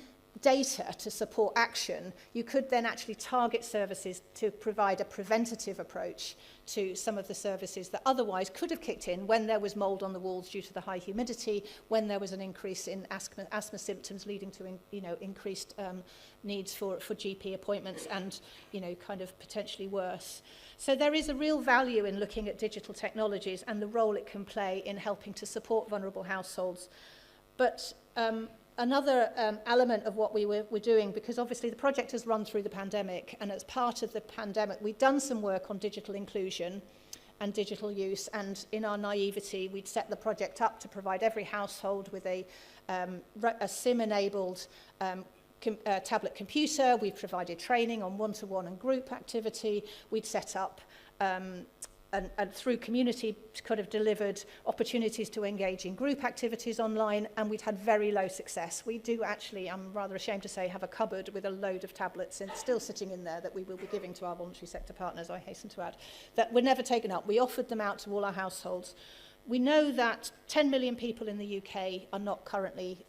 data to support action, you could then actually target services to provide a preventative approach to some of the services that otherwise could have kicked in when there was mold on the walls due to the high humidity, when there was an increase in asthma symptoms leading to increased needs for GP appointments and kind of potentially worse. So there is a real value in looking at digital technologies and the role it can play in helping to support vulnerable households. But another element of what we're doing, because obviously the project has run through the pandemic, and as part of the pandemic we've done some work on digital inclusion and digital use, and in our naivety we'd set the project up to provide every household with a SIM-enabled tablet computer. We provided training on one-to-one and group activity. We'd set up and through community kind of delivered opportunities to engage in group activities online, and we'd had very low success. We do actually, I'm rather ashamed to say, have a cupboard with a load of tablets and still sitting in there that we will be giving to our voluntary sector partners, I hasten to add, that were never taken up. We offered them out to all our households. We know that 10 million people in the UK are not currently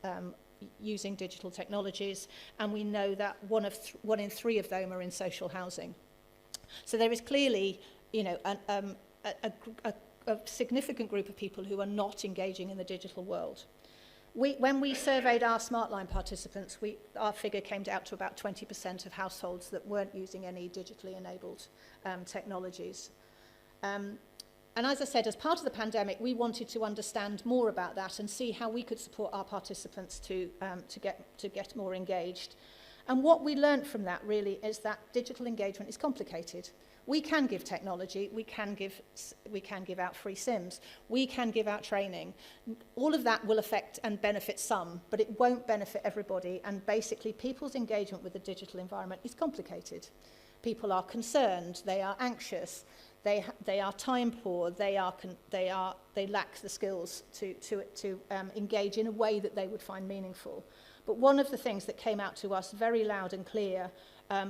using digital technologies, and we know that one in three of them are in social housing. So there is clearly a significant group of people who are not engaging in the digital world. When we surveyed our Smartline participants, our figure came out to about 20% of households that weren't using any digitally enabled technologies. And as I said, as part of the pandemic, we wanted to understand more about that and see how we could support our participants to get more engaged. And what we learned from that really is that digital engagement is complicated. We can give technology, we can give out free SIMs, we can give out training. All of that will affect and benefit some, but it won't benefit everybody, and basically people's engagement with the digital environment is complicated. People are concerned, they are anxious, they are time poor, they lack the skills to engage in a way that they would find meaningful. But one of the things that came out to us very loud and clear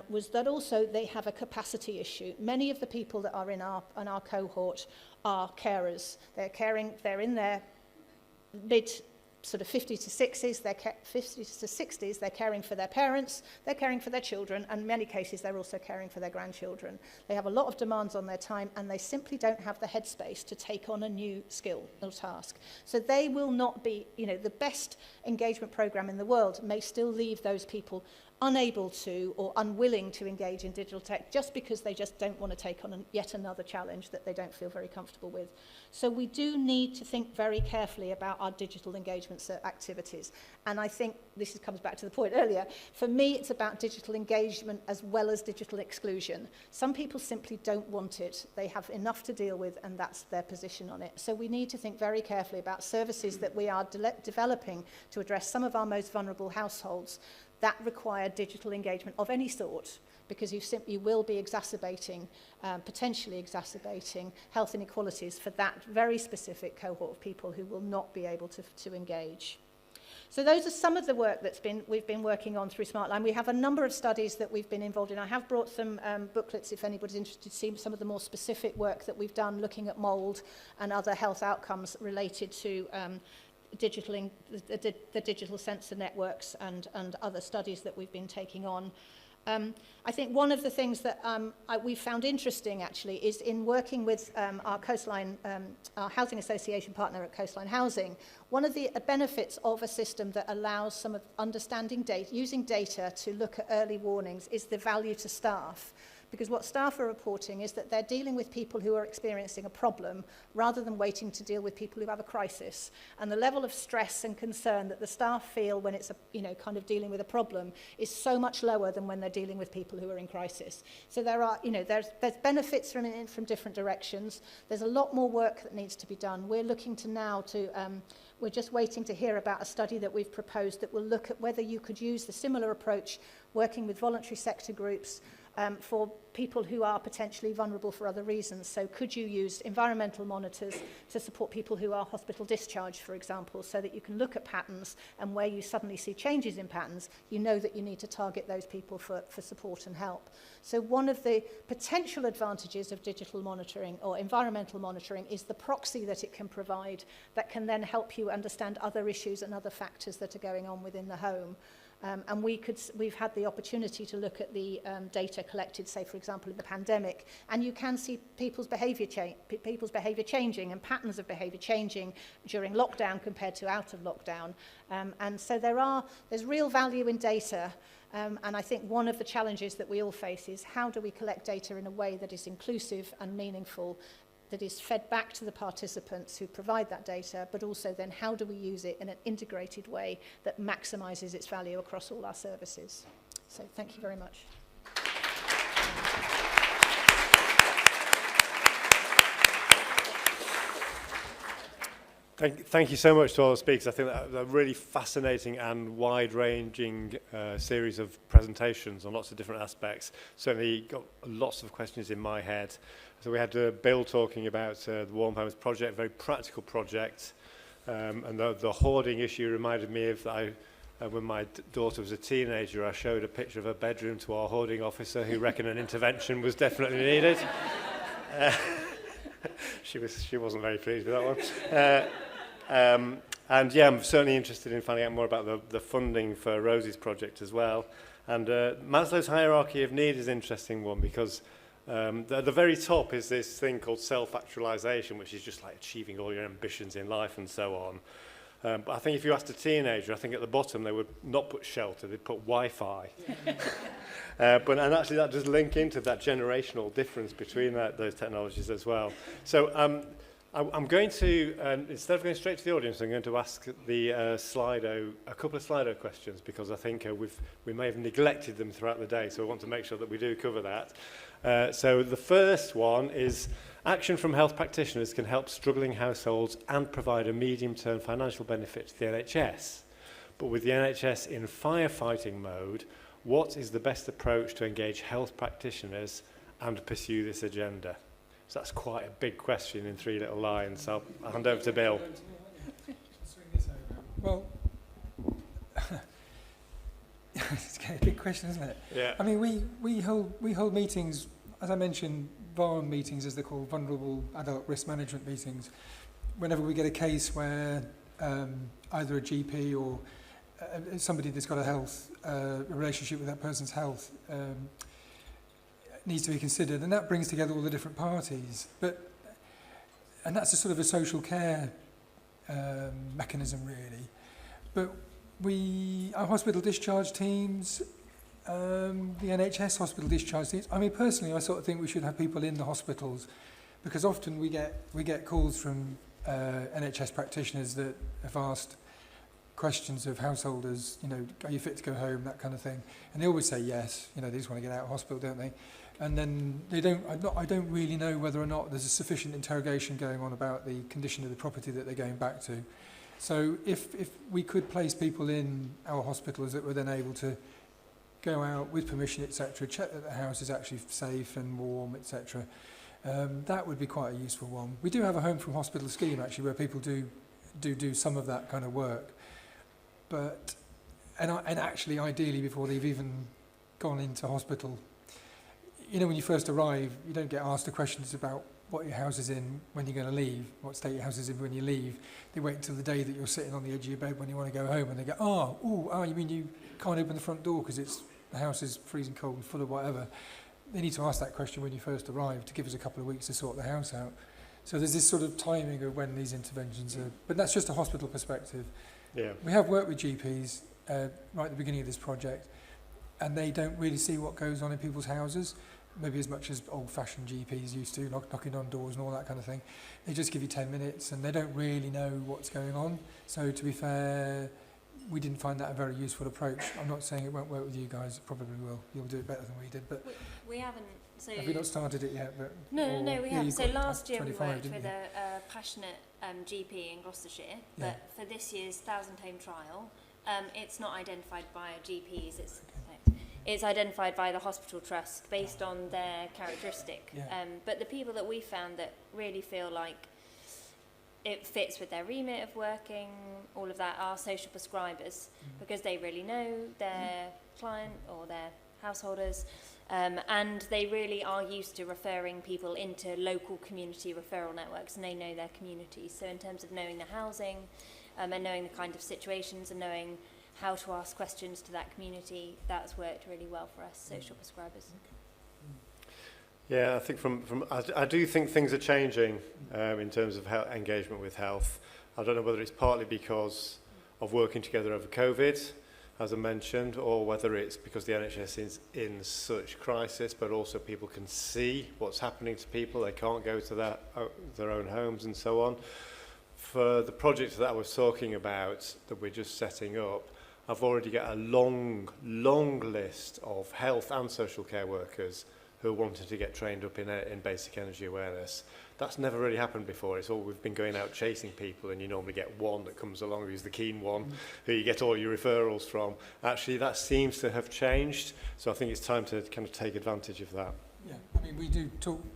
was that also they have a capacity issue. Many of the people that are in our cohort are carers. They're in their mid sort of 50s to 60s, 50s to 60s, they're caring for their parents, they're caring for their children, and in many cases they're also caring for their grandchildren. They have a lot of demands on their time, and they simply don't have the headspace to take on a new skill or task. So they will not be, the best engagement program in the world may still leave those people unable to or unwilling to engage in digital tech just because they just don't want to take on yet another challenge that they don't feel very comfortable with. So we do need to think very carefully about our digital engagement activities. And I think this comes back to the point earlier. For me, it's about digital engagement as well as digital exclusion. Some people simply don't want it. They have enough to deal with, and that's their position on it. So we need to think very carefully about services that we are developing to address some of our most vulnerable households that require digital engagement of any sort, because you will be potentially exacerbating health inequalities for that very specific cohort of people who will not be able to engage. So those are some of the work we've been working on through Smartline. We have a number of studies that we've been involved in. I have brought some booklets if anybody's interested to see some of the more specific work that we've done looking at mould and other health outcomes related to the digital sensor networks and other studies that we've been taking on. I think one of the things that we found interesting actually is in working with our Coastline, our housing association partner at Coastline Housing, one of the benefits of a system that allows some of understanding data, using data to look at early warnings, is the value to staff. Because what staff are reporting is that they're dealing with people who are experiencing a problem rather than waiting to deal with people who have a crisis. And the level of stress and concern that the staff feel when it's kind of dealing with a problem is so much lower than when they're dealing with people who are in crisis. So there are, there's benefits from different directions. There's a lot more work that needs to be done. We're looking we're just waiting to hear about a study that we've proposed that will look at whether you could use the similar approach working with voluntary sector groups for people who are potentially vulnerable for other reasons. So could you use environmental monitors to support people who are hospital discharged, for example, so that you can look at patterns, and where you suddenly see changes in patterns, you know that you need to target those people for support and help. So one of the potential advantages of digital monitoring or environmental monitoring is the proxy that it can provide that can then help you understand other issues and other factors that are going on within the home. And we've had the opportunity to look at the data collected, say, for example, in the pandemic, and you can see people's behaviour changing and patterns of behaviour changing during lockdown compared to out of lockdown. And so there's real value in data. And I think one of the challenges that we all face is how do we collect data in a way that is inclusive and meaningful, that is fed back to the participants who provide that data, but also then how do we use it in an integrated way that maximises its value across all our services. So thank you very much. Thank you so much to all the speakers. I think that a really fascinating and wide-ranging series of presentations on lots of different aspects. Certainly got lots of questions in my head. So we had Bill talking about the Warm Homes project, a very practical project. And the hoarding issue reminded me of that when my daughter was a teenager, I showed a picture of her bedroom to our hoarding officer who reckoned an intervention was definitely needed. She wasn't very pleased with that one. And yeah, I'm certainly interested in finding out more about the funding for Rosie's project as well. And Maslow's hierarchy of need is an interesting one because at the very top is this thing called self-actualization, which is just like achieving all your ambitions in life and so on. But I think if you asked a teenager, I think at the bottom they would not put shelter, they'd put Wi-Fi. And actually that does link into that generational difference between those technologies as well. So I'm going to, instead of going straight to the audience, I'm going to ask the a couple of Slido questions, because I think we may have neglected them throughout the day, so I want to make sure that we do cover that. So the first one is, action from health practitioners can help struggling households and provide a medium-term financial benefit to the NHS. But with the NHS in firefighting mode, what is the best approach to engage health practitioners and pursue this agenda? So that's quite a big question in 3 little lines. So I'll hand over to Bill. Well, it's a big question, isn't it? Yeah. I mean, we hold meetings, as I mentioned, VARM meetings, as they're called, vulnerable adult risk management meetings. Whenever we get a case where either a GP or somebody that's got a relationship with that person's health needs to be considered, and that brings together all the different parties. And that's a sort of a social care mechanism, really. But our hospital discharge teams, the NHS hospital discharge teams, I mean, personally, I sort of think we should have people in the hospitals, because often we get calls from NHS practitioners that have asked questions of householders, are you fit to go home, that kind of thing. And they always say yes, they just want to get out of hospital, don't they? And then I don't really know whether or not there's a sufficient interrogation going on about the condition of the property that they're going back to. So if we could place people in our hospitals that were then able to go out with permission, etc., check that the house is actually safe and warm, etc., that would be quite a useful one. We do have a home from hospital scheme, actually, where people do some of that kind of work. But and actually, ideally, before they've even gone into hospital, when you first arrive, you don't get asked the questions about what your house is in when you're going to leave, what state your house is in when you leave. They wait until the day that you're sitting on the edge of your bed when you want to go home, and they go, you mean you can't open the front door because the house is freezing cold and full of whatever. They need to ask that question when you first arrive to give us a couple of weeks to sort the house out. So there's this sort of timing of when these interventions are, but that's just a hospital perspective. Yeah. We have worked with GPs right at the beginning of this project, and they don't really see what goes on in people's houses, maybe as much as old-fashioned GPs used to, knocking on doors and all that kind of thing. They just give you 10 minutes, and they don't really know what's going on. So to be fair, we didn't find that a very useful approach. I'm not saying it won't work with you guys, it probably will. You'll do it better than we did. But we haven't. So have we not started it yet? But No, we haven't. So last year we worked with a passionate GP in Gloucestershire, but for this year's 1,000-home trial, it's not identified by GPs. It's identified by the hospital trust based on their characteristic. Yeah. But the people that we found that really feel like it fits with their remit of working, all of that, are social prescribers, because they really know their client or their householders, and they really are used to referring people into local community referral networks, and they know their communities. So in terms of knowing the housing and knowing the kind of situations and knowing how to ask questions to that community, that's worked really well for us, social prescribers. Yeah, I think I do think things are changing in terms of engagement with health. I don't know whether it's partly because of working together over COVID, as I mentioned, or whether it's because the NHS is in such crisis, but also people can see what's happening to people. They can't go to their own homes and so on. For the project that I was talking about, that we're just setting up, I've already got a long list of health and social care workers who are wanting to get trained up in basic energy awareness. That's never really happened before. It's all we've been going out chasing people, and you normally get one that comes along who's the keen one, who you get all your referrals from. Actually, that seems to have changed, so I think it's time to kind of take advantage of that. Yeah, I mean,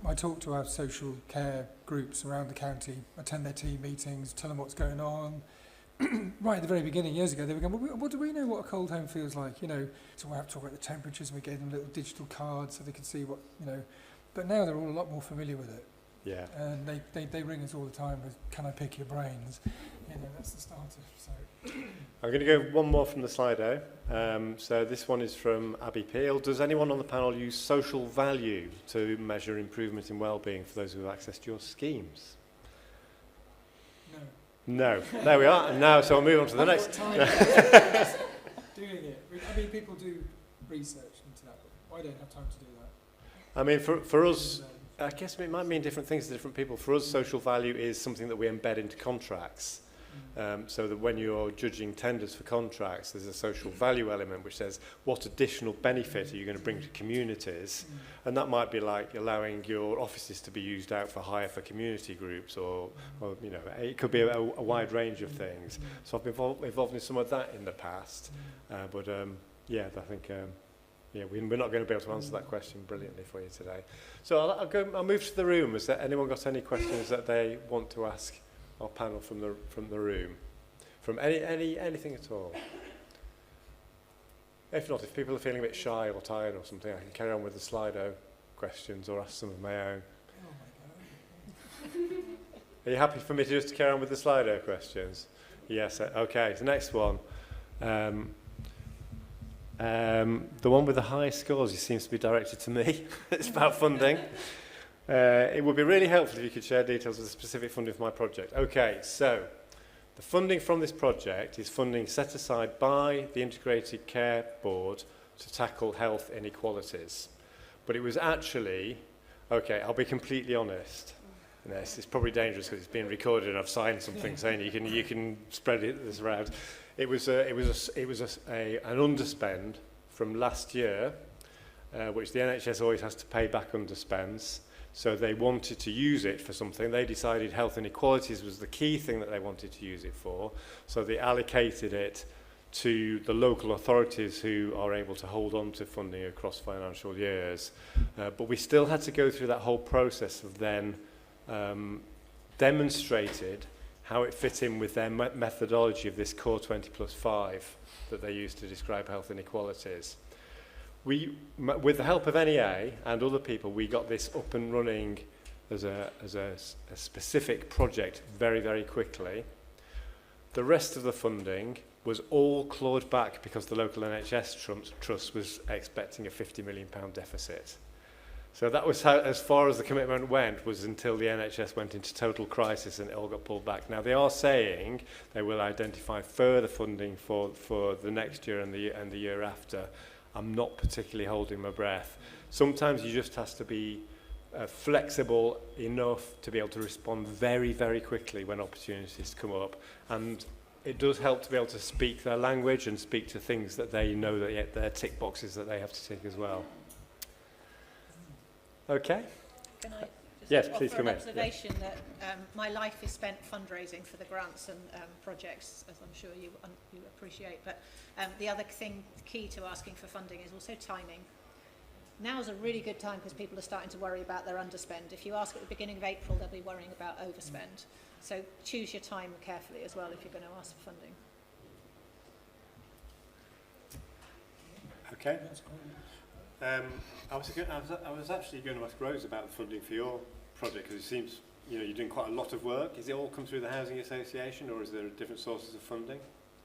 I talk to our social care groups around the county, attend their team meetings, tell them what's going on. Right at the very beginning, years ago, they were going, well, what do we know what a cold home feels like? So we have to talk about the temperatures, and we gave them little digital cards so they could see what, But now they're all a lot more familiar with it. Yeah. And they ring us all the time with, can I pick your brains? That's the starter. So. I'm going to go one more from the Slido. So this one is from Abby Peel. Does anyone on the panel use social value to measure improvement in wellbeing for those who have accessed your schemes? No, there we are. And now, so I'll move on to the next. Doing it. I mean, people do research into that, but I don't have time to do that. I mean, for us, I guess it might mean different things to different people. For us, social value is something that we embed into contracts. So that when you're judging tenders for contracts, there's a social value element which says what additional benefit are you going to bring to communities, and that might be like allowing your offices to be used out for hire for community groups, or it could be a wide range of things. So I've been involved in some of that in the past, but I think we're not going to be able to answer that question brilliantly for you today. So I'll move to the room. Has anyone got any questions that they want to ask our panel from the room, from anything at all? If not, if people are feeling a bit shy or tired or something, I can carry on with the Slido questions or ask some of my own. Oh my God. Are you happy for me to just carry on with the Slido questions? Yes, okay, so next one. The one with the highest scores seems to be directed to me. It's about funding. It would be really helpful if you could share details of the specific funding for my project. Okay, so the funding from this project is funding set aside by the Integrated Care Board to tackle health inequalities. But it was actually, okay, I'll be completely honest. This is probably dangerous because it's being recorded and I've signed something saying you can spread this around. It was an underspend from last year, which the NHS always has to pay back underspends. So they wanted to use it for something. They decided health inequalities was the key thing that they wanted to use it for. So they allocated it to the local authorities who are able to hold on to funding across financial years. But we still had to go through that whole process of then demonstrated how it fit in with their methodology of this core 20+5 that they use to describe health inequalities. With the help of NEA and other people, we got this up and running as a specific project very, very quickly. The rest of the funding was all clawed back because the local NHS trust was expecting a £50 million deficit. So that was how, as far as the commitment went, was until the NHS went into total crisis and it all got pulled back. Now, they are saying they will identify further funding for the next year and the year after. I'm not particularly holding my breath. Sometimes you just have to be flexible enough to be able to respond very, very quickly when opportunities come up. And it does help to be able to speak their language and speak to things that they know that they're tick boxes that they have to tick as well. Okay? Can I yes, just please offer come an in. observation that my life is spent fundraising for the grants and projects, as I'm sure you appreciate. But the other key to asking for funding is also timing. Now is a really good time because people are starting to worry about their underspend. If you ask at the beginning of April, they'll be worrying about overspend. So choose your time carefully as well if you're going to ask for funding. Okay. I was actually going to ask Rose about the funding for your project because it seems you're doing quite a lot of work. Is it all come through the Housing Association or is there different sources of funding?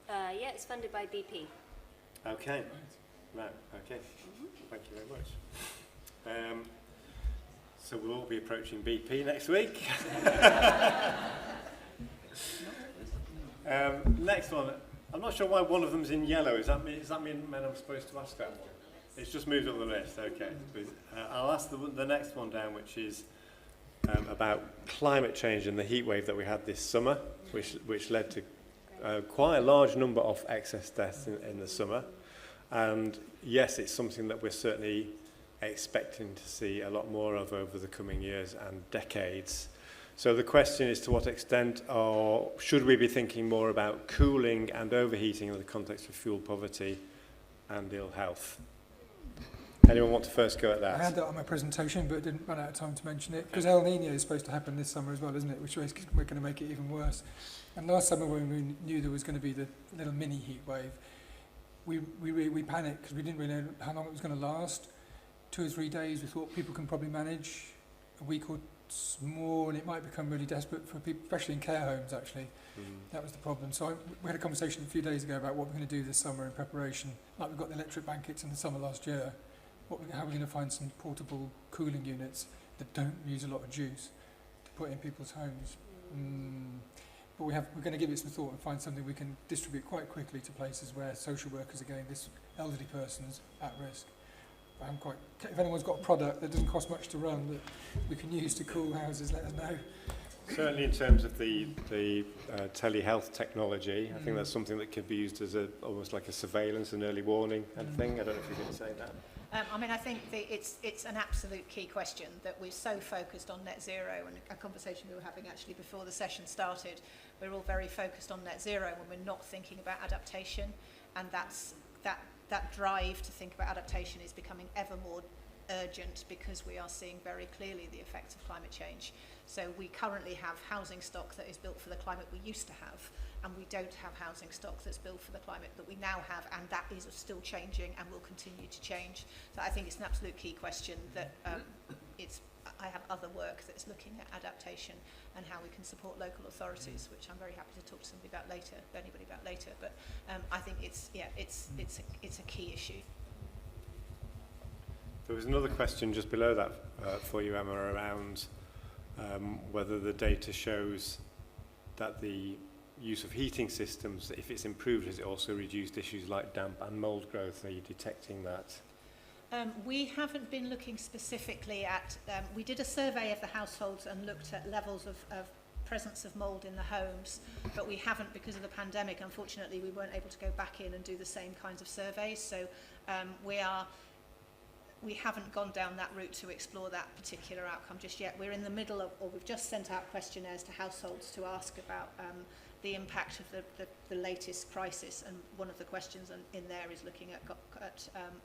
Yeah, it's funded by BP. Okay. Right. Okay. Thank you very much. So we'll all be approaching BP next week. Next one. I'm not sure why one of them's in yellow. Does that mean I'm supposed to ask that one? It's just moved up the list. Okay. I'll ask the next one down, which is about climate change and the heat wave that we had this summer, which led to quite a large number of excess deaths in the summer. And yes, it's something that we're certainly expecting to see a lot more of over the coming years and decades. So the question is, to what extent should we be thinking more about cooling and overheating in the context of fuel poverty and ill health? Anyone want to first go at that? I had that on my presentation, but didn't run out of time to mention it, because El Niño is supposed to happen this summer as well, isn't it? Which is we're going to make it even worse. And last summer, when we knew there was going to be the little mini heat wave, we panicked because we didn't really know how long it was going to last. 2 or 3 days, we thought people can probably manage. A week or more, and it might become really desperate for people, especially in care homes, actually. That was the problem. So we had a conversation a few days ago about what we're going to do this summer in preparation. Like we got the electric blankets in the summer last year. How are we going to find some portable cooling units that don't use a lot of juice to put in people's homes? But we're going to give it some thought and find something we can distribute quite quickly to places where social workers are getting this elderly person's at risk. If anyone's got a product that doesn't cost much to run that we can use to cool houses, let us know. Certainly in terms of the telehealth technology, I think that's something that could be used as almost like a surveillance and early warning kind of thing. I don't know if you can say that. I think it's an absolute key question that we're so focused on net zero, and a conversation we were having actually before the session started. We're all very focused on net zero when we're not thinking about adaptation, and that drive to think about adaptation is becoming ever more urgent because we are seeing very clearly the effects of climate change. So we currently have housing stock that is built for the climate we used to have, and we don't have housing stock that's built for the climate that we now have, and that is still changing and will continue to change. So I think it's an absolute key question that I have other work that's looking at adaptation and how we can support local authorities, which I'm very happy to talk to somebody about later, anybody about later. But I think it's a key issue. There was another question just below that for you, Emma, around whether the data shows that the use of heating systems, if it's improved, has it also reduced issues like damp and mould growth? Are you detecting that? We haven't been looking specifically at, we did a survey of the households and looked at levels of presence of mould in the homes, but we haven't, because of the pandemic, unfortunately, we weren't able to go back in and do the same kinds of surveys. So we haven't gone down that route to explore that particular outcome just yet. We're in the middle of, or we've just sent out questionnaires to households to ask about the impact of the latest crisis, and one of the questions in there is looking at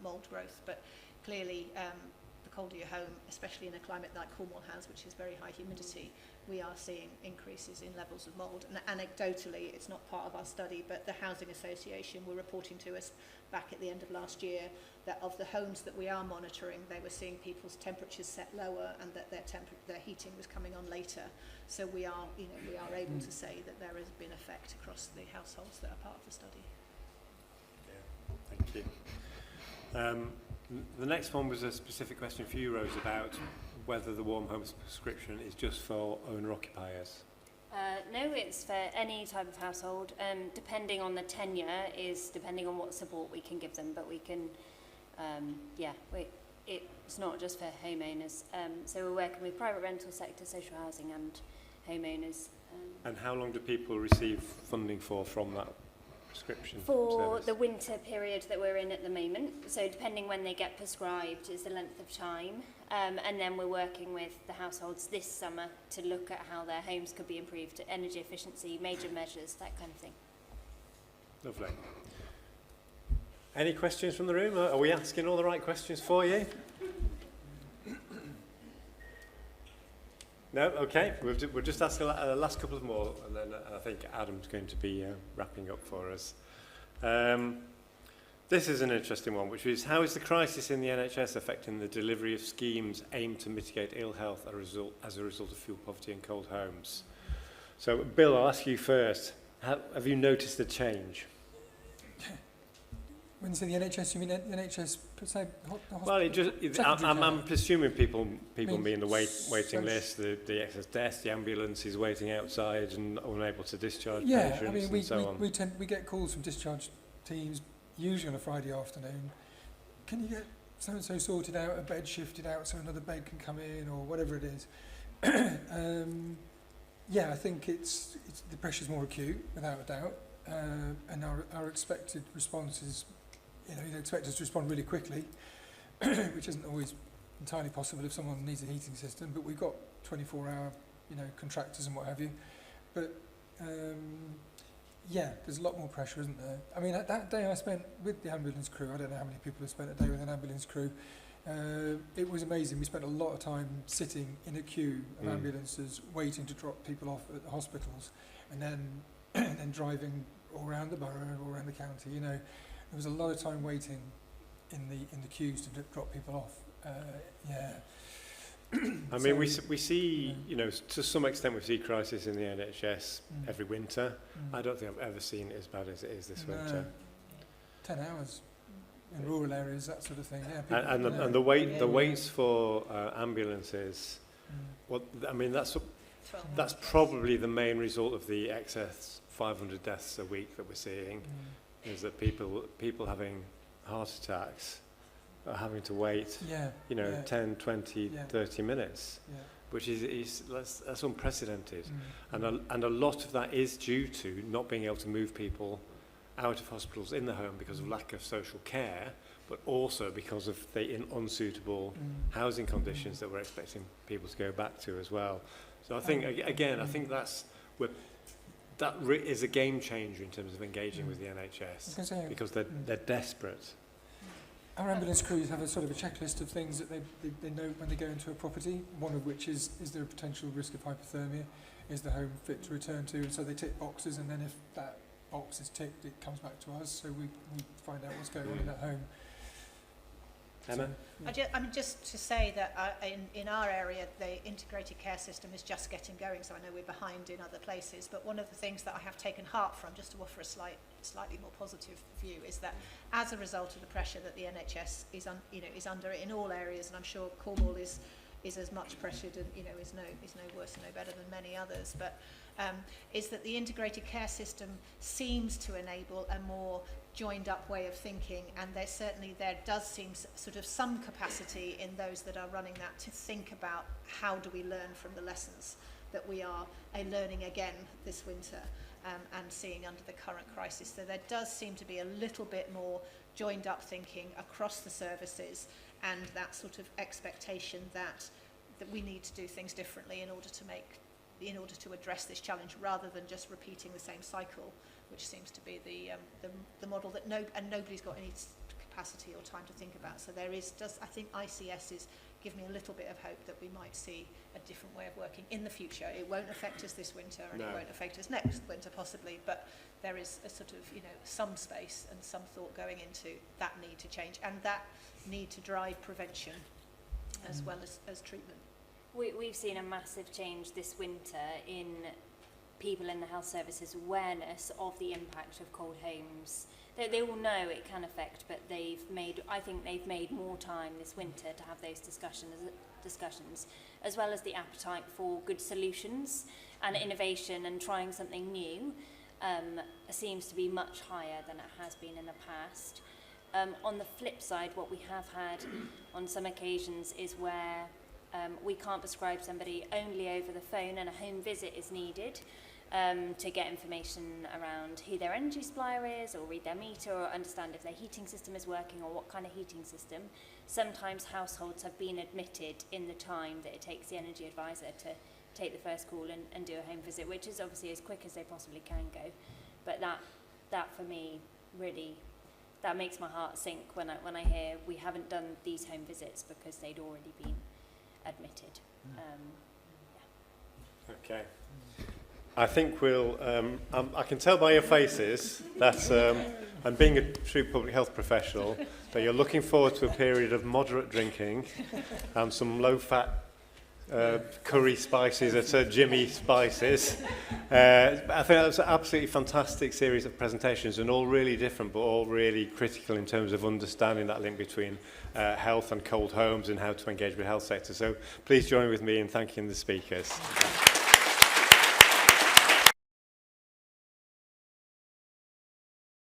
mould growth. But clearly, the colder your home, especially in a climate like Cornwall has, which is very high humidity, we are seeing increases in levels of mould. And anecdotally, it's not part of our study, but the Housing Association were reporting to us back at the end of last year that of the homes that we are monitoring, they were seeing people's temperatures set lower and that their heating was coming on later. So we are able to say that there has been effect across the households that are part of the study. Yeah, thank you. The next one was a specific question for you, Rose, about whether the warm homes prescription is just for owner-occupiers. No, it's for any type of household. Depending on the tenure is depending on what support we can give them, but we can, it's not just for homeowners. So we're working with private rental sector, social housing and homeowners. And how long do people receive funding for from that prescription For service? the winter period that we're in at the moment. So depending when they get prescribed is the length of time. And then we're working with the households this summer to look at how their homes could be improved, energy efficiency, major measures, that kind of thing. Lovely. Any questions from the room? Are we asking all the right questions for you? No? Okay. We'll just ask the last couple of more, and then I think Adam's going to be wrapping up for us. This is an interesting one, which is, how is the crisis in the NHS affecting the delivery of schemes aimed to mitigate ill health as a result of fuel poverty in cold homes? So, Bill, I'll ask you first. Have you noticed a change? When you say the NHS, you mean the NHS, say, the well, I'm presuming people mean the waiting list, the excess deaths, the ambulances waiting outside and unable to discharge patients, I mean, and so on. we get calls from discharge teams, usually on a Friday afternoon. Can you get so-and-so sorted out, a bed shifted out so another bed can come in, or whatever it is? I think it's the pressure's more acute, without a doubt, and our expected response is, you'd expect us to respond really quickly, which isn't always entirely possible if someone needs a heating system, but we've got 24-hour, contractors and what have you. But there's a lot more pressure, isn't there? I mean, that day I spent with the ambulance crew, I don't know how many people have spent a day with an ambulance crew. It was amazing. We spent a lot of time sitting in a queue of ambulances, waiting to drop people off at the hospitals, and then driving all around the borough, all around the county. There was a lot of time waiting in the queues to drop people off. I mean, we see, to some extent we see crisis in the NHS every winter. I don't think I've ever seen it as bad as it is this winter. 10 hours in rural areas, that sort of thing. And the waits for ambulances. Well, I mean, that's probably the main result of the excess 500 deaths a week that we're seeing. Is that people having heart attacks are having to wait, 10, 20, 30 minutes, which is that's unprecedented. And a lot of that is due to not being able to move people out of hospitals in the home because of lack of social care, but also because of the unsuitable housing conditions that we're expecting people to go back to as well. So I think, again, I think that is a game changer in terms of engaging with the NHS, because they're desperate. Our ambulance crews have a sort of a checklist of things that they know when they go into a property, one of which is there a potential risk of hypothermia? Is the home fit to return to? And so they tick boxes, and then if that box is ticked, it comes back to us, so we find out what's going on in that home. Emma? So, I mean, just to say that in our area, the integrated care system is just getting going, so I know we're behind in other places, but one of the things that I have taken heart from, just to offer a slightly more positive view, is that as a result of the pressure that the NHS is under in all areas, and I'm sure Cornwall is as much pressured and is no worse and no better than many others, but is that the integrated care system seems to enable a more joined up way of thinking, and there does seem sort of some capacity in those that are running that to think about how do we learn from the lessons that we are learning again this winter and seeing under the current crisis. So there does seem to be a little bit more joined up thinking across the services, and that sort of expectation that we need to do things differently in order to address this challenge, rather than just repeating the same cycle, which seems to be the model that nobody's got any capacity or time to think about. So I think ICS is giving me a little bit of hope that we might see a different way of working in the future. It won't affect us this winter, and it won't affect us next winter possibly, but there is a sort of some space and some thought going into that need to change, and that need to drive prevention as well as treatment. We've seen a massive change this winter in people in the health services' awareness of the impact of cold homes. They all know it can affect, but I think they've made more time this winter to have those discussions, as well as the appetite for good solutions and innovation and trying something new seems to be much higher than it has been in the past. On the flip side, what we have had on some occasions is where we can't prescribe somebody only over the phone, and a home visit is needed to get information around who their energy supplier is, or read their meter, or understand if their heating system is working or what kind of heating system. Sometimes households have been admitted in the time that it takes the energy advisor to take the first call and do a home visit, which is obviously as quick as they possibly can go. But that for me really, that makes my heart sink when I hear we haven't done these home visits because they'd already been admitted. Okay. I think we'll, I can tell by your faces that, and being a true public health professional, that you're looking forward to a period of moderate drinking and some low-fat curry spices at Jimmy Spices. I think that's an absolutely fantastic series of presentations, and all really different, but all really critical in terms of understanding that link between health and cold homes and how to engage with the health sector. So please join with me in thanking the speakers.